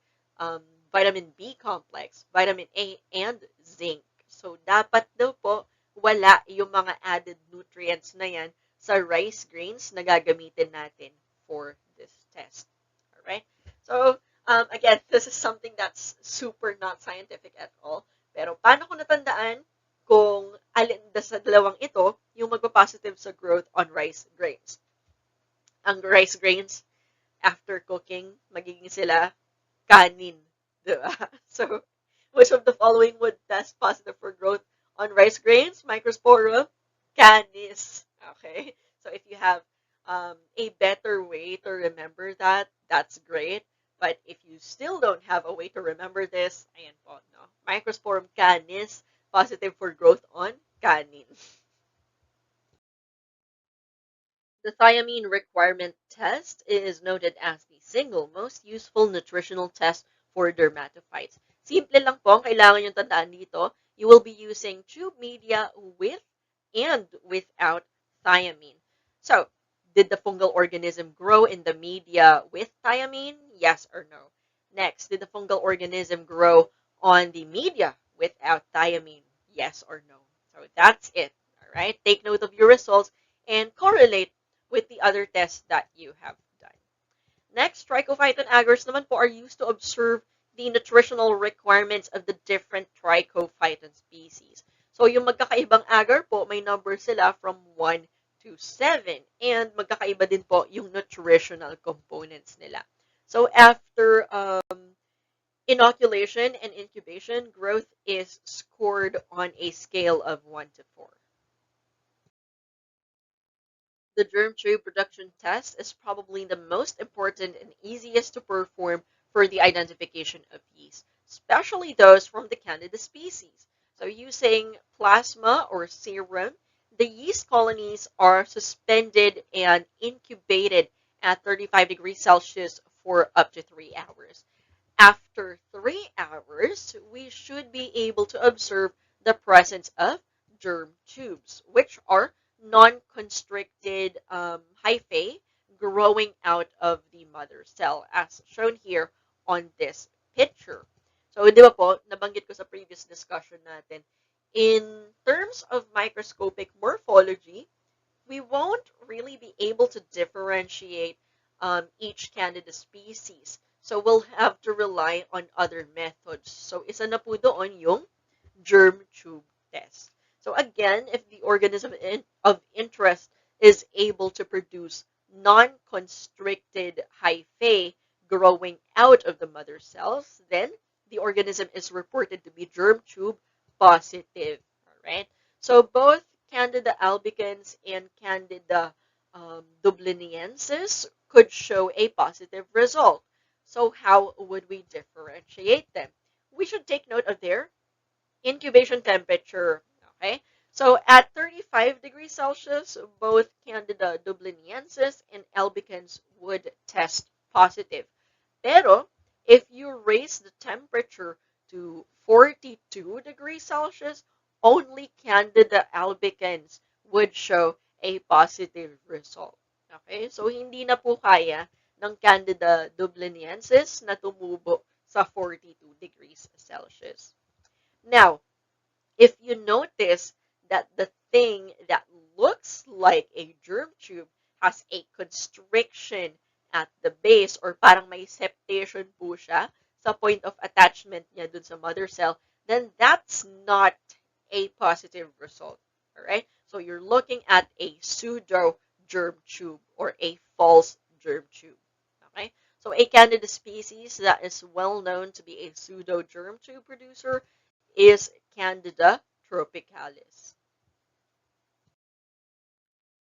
vitamin B complex, vitamin A, and zinc. So, dapat daw po, wala yung mga added nutrients na yan sa rice grains na gagamitin natin for this test. Alright? So, again, this is something that's super not scientific at all. Pero paano ko natandaan kung alin sa dalawang ito yung magpa-positive sa growth on rice grains? Ang rice grains, after cooking, magiging sila kanin. Diba? So, which of the following would test positive for growth on rice grains? Microsporum canis. Okay? So, if you have a better way to remember that, that's great. But if you still don't have a way to remember this, ayan po, no? Microsporum canis, positive for growth on kanin. The thiamine requirement test is noted as the single most useful nutritional test for dermatophytes. Simple lang po, kailangan yung tandaan dito. You will be using tube media with and without thiamine. So, did the fungal organism grow in the media with thiamine? Yes or no? Next, did the fungal organism grow on the media without thiamine? Yes or no? So that's it. All right. Take note of your results and correlate with the other tests that you have done. Next, trichophyton agars naman po are used to observe the nutritional requirements of the different trichophyton species. So yung magkakaibang agar po, may number sila from 1 to 7. And magkakaiba din po yung nutritional components nila. So after inoculation and incubation, growth is scored on a scale of 1 to 4. The germ tube production test is probably the most important and easiest to perform for the identification of yeast, especially those from the Candida species. So using plasma or serum, the yeast colonies are suspended and incubated at 35 degrees Celsius for up to 3 hours. After 3 hours, we should be able to observe the presence of germ tubes, which are non-constricted hyphae growing out of the mother cell, as shown here on this picture. So, di ba po, nabanggit ko sa previous discussion natin, in terms of microscopic morphology, we won't really be able to differentiate each Candida species. So, we'll have to rely on other methods. So, isa na po doon yung germ tube test. So, again, if the organism of interest is able to produce non-constricted hyphae growing out of the mother cells, then the organism is reported to be germ tube positive. All right. So both Candida albicans and Candida dubliniensis could show a positive result. So how would we differentiate them? We should take note of their incubation temperature. Okay. So at 35 degrees Celsius, both Candida dubliniensis and albicans would test positive. Pero if you raise the temperature to 42 degrees Celsius, only Candida albicans would show a positive result. Okay? So hindi na po kaya ng Candida dubliniensis na tumubo sa 42 degrees Celsius. Now, if you notice that the thing that looks like a germ tube has a constriction at the base or parang may septation po siya sa point of attachment niya dun sa mother cell, then that's not a positive result. Alright? So you're looking at a pseudo germ tube or a false germ tube. Okay? So a Candida species that is well known to be a pseudo germ tube producer is Candida tropicalis.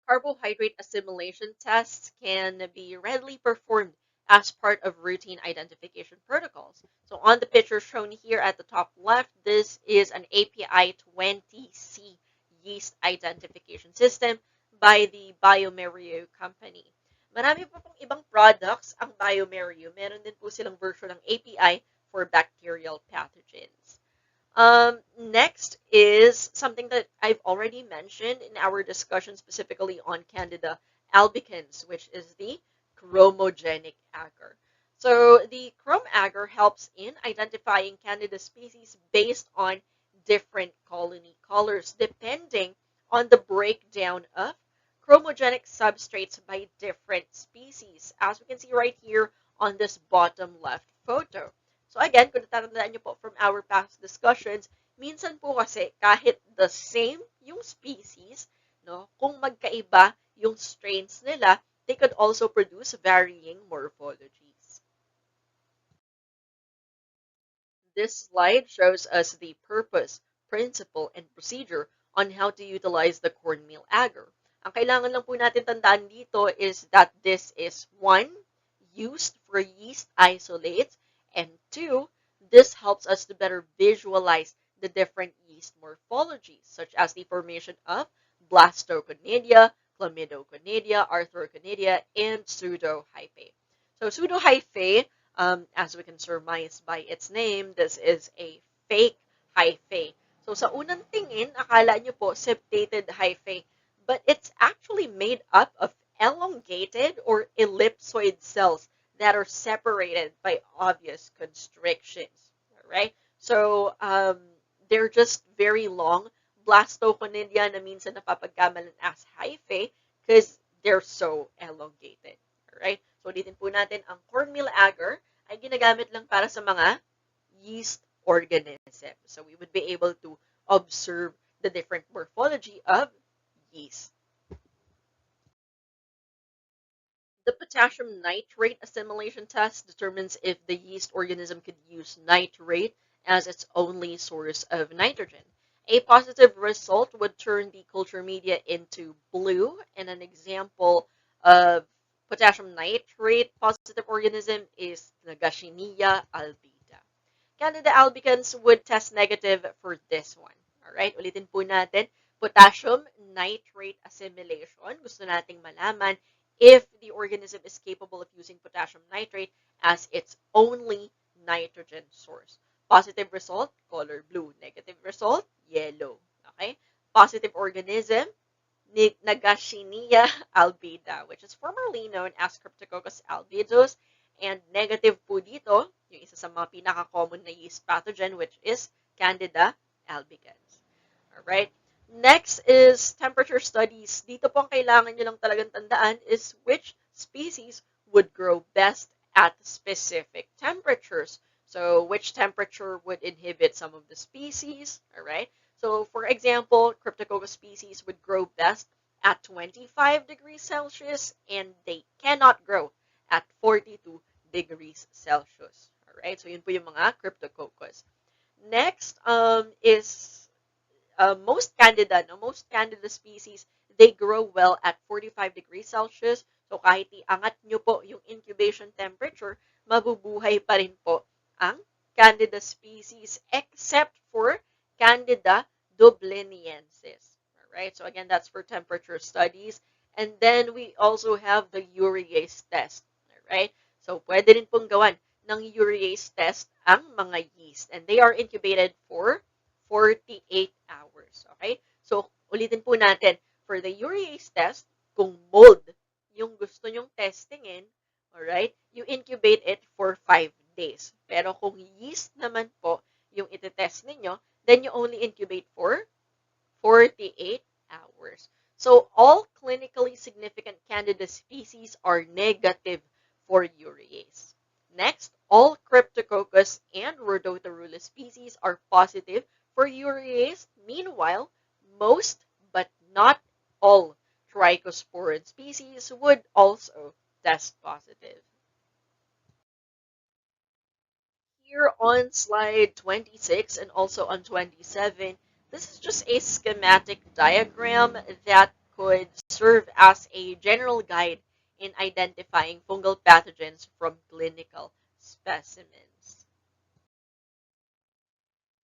Carbohydrate assimilation tests can be readily performed as part of routine identification protocols. So on the picture shown here at the top left, this is an API 20C yeast identification system by the bioMérieux company. Marami pa pong ibang products ang bioMérieux. Meron din po silang version ng API for bacterial pathogens. Next is something that I've already mentioned in our discussion specifically on Candida albicans, which is the chromogenic agar. So the chrome agar helps in identifying Candida species based on different colony colors, depending on the breakdown of chromogenic substrates by different species, as we can see right here on this bottom left photo. So again, kung natatandaan nyo po from our past discussions, minsan po kasi kahit the same yung species, no, kung magkaiba yung strains nila, they could also produce varying morphologies. This slide shows us the purpose, principle, and procedure on how to utilize the cornmeal agar. Ang kailangan lang po natin tandaan dito is that this is 1, used for yeast isolates, and 2, this helps us to better visualize the different yeast morphologies, such as the formation of blastoconidia, chlamydoconidia, arthroconidia, and pseudohyphae. So pseudohyphae, as we can surmise by its name, this is a fake hyphae. So sa unang tingin, akala nyo po septated hyphae, but it's actually made up of elongated or ellipsoid cells that are separated by obvious constrictions. Right? So they're just very long. Blastoconidia na minsan napapagkamalan as hyphae because they're so elongated. Right? So ulitin po natin, ang cornmeal agar ay ginagamit lang para sa mga yeast organism. So we would be able to observe the different morphology of yeast. The potassium nitrate assimilation test determines if the yeast organism could use nitrate as its only source of nitrogen. A positive result would turn the culture media into blue, and an example of potassium nitrate positive organism is Nagashinia albida. Candida albicans would test negative for this one. Alright, ulitin po natin, potassium nitrate assimilation. Gusto nating malaman if the organism is capable of using potassium nitrate as its only nitrogen source. Positive result, color blue. Negative result, yellow. Okay? Positive organism, Nagashinia albida, which is formerly known as Cryptococcus albidus. And negative po dito, yung isa sa mga pinaka-common na yeast pathogen, which is Candida albicans. Alright? Next is temperature studies. Dito po ang kailangan nyo lang talagang tandaan is which species would grow best at specific temperatures. So which temperature would inhibit some of the species, all right? So for example, Cryptococcus species would grow best at 25 degrees Celsius and they cannot grow at 42 degrees Celsius, Alright, so yun po yung mga Cryptococcus. Next is most Candida. No? Most Candida species, they grow well at 45 degrees Celsius. So kahit iangat nyo po yung incubation temperature, mabubuhay pa rin po ang Candida species except for Candida dubliniensis. Alright, so again, that's for temperature studies. And then we also have the urease test. Alright, so pwede rin pong gawan ng urease test ang mga yeast. And they are incubated for 48 hours. Okay? So, ulitin po natin. For the urease test, kung mold yung gusto nyong testingin, alright, you incubate it for 5 days. Pero kung yeast naman po yung itetest ninyo, then you only incubate for 48 hours. So, all clinically significant Candida species are negative for urease. Next, all Cryptococcus and Rhodotorula species are positive for urease. Meanwhile, most but not all Trichosporid species would also test positive. Here on slide 26 and also on 27, this is just a schematic diagram that could serve as a general guide in identifying fungal pathogens from clinical specimens.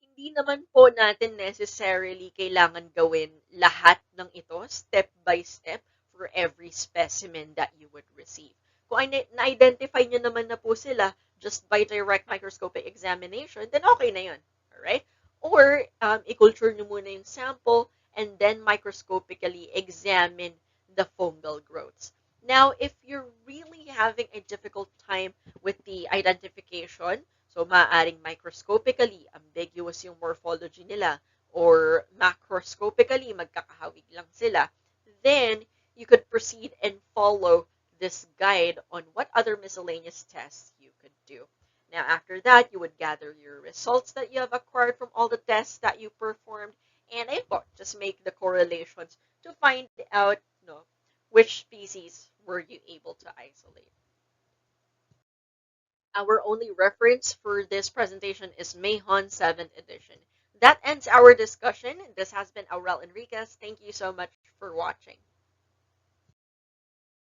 Hindi naman po natin necessarily kailangan gawin lahat ng ito step by step for every specimen that you would receive. Kung na-identify nyo naman na po sila just by direct microscopic examination, then okay na yun. Alright? Or, i-culture nyo muna yung sample and then microscopically examine the fungal growths. Now, if you're really having a difficult time with the identification, so maaaring microscopically, ambiguous yung morphology nila, or macroscopically, magkakahawig lang sila, then you could proceed and follow this guide on what other miscellaneous tests you could do. Now, after that, you would gather your results that you have acquired from all the tests that you performed, and just make the correlations to find out which species were you able to isolate. Our only reference for this presentation is Mahon 7th edition. That ends our discussion. This has been Aurel Enriquez. Thank you so much for watching.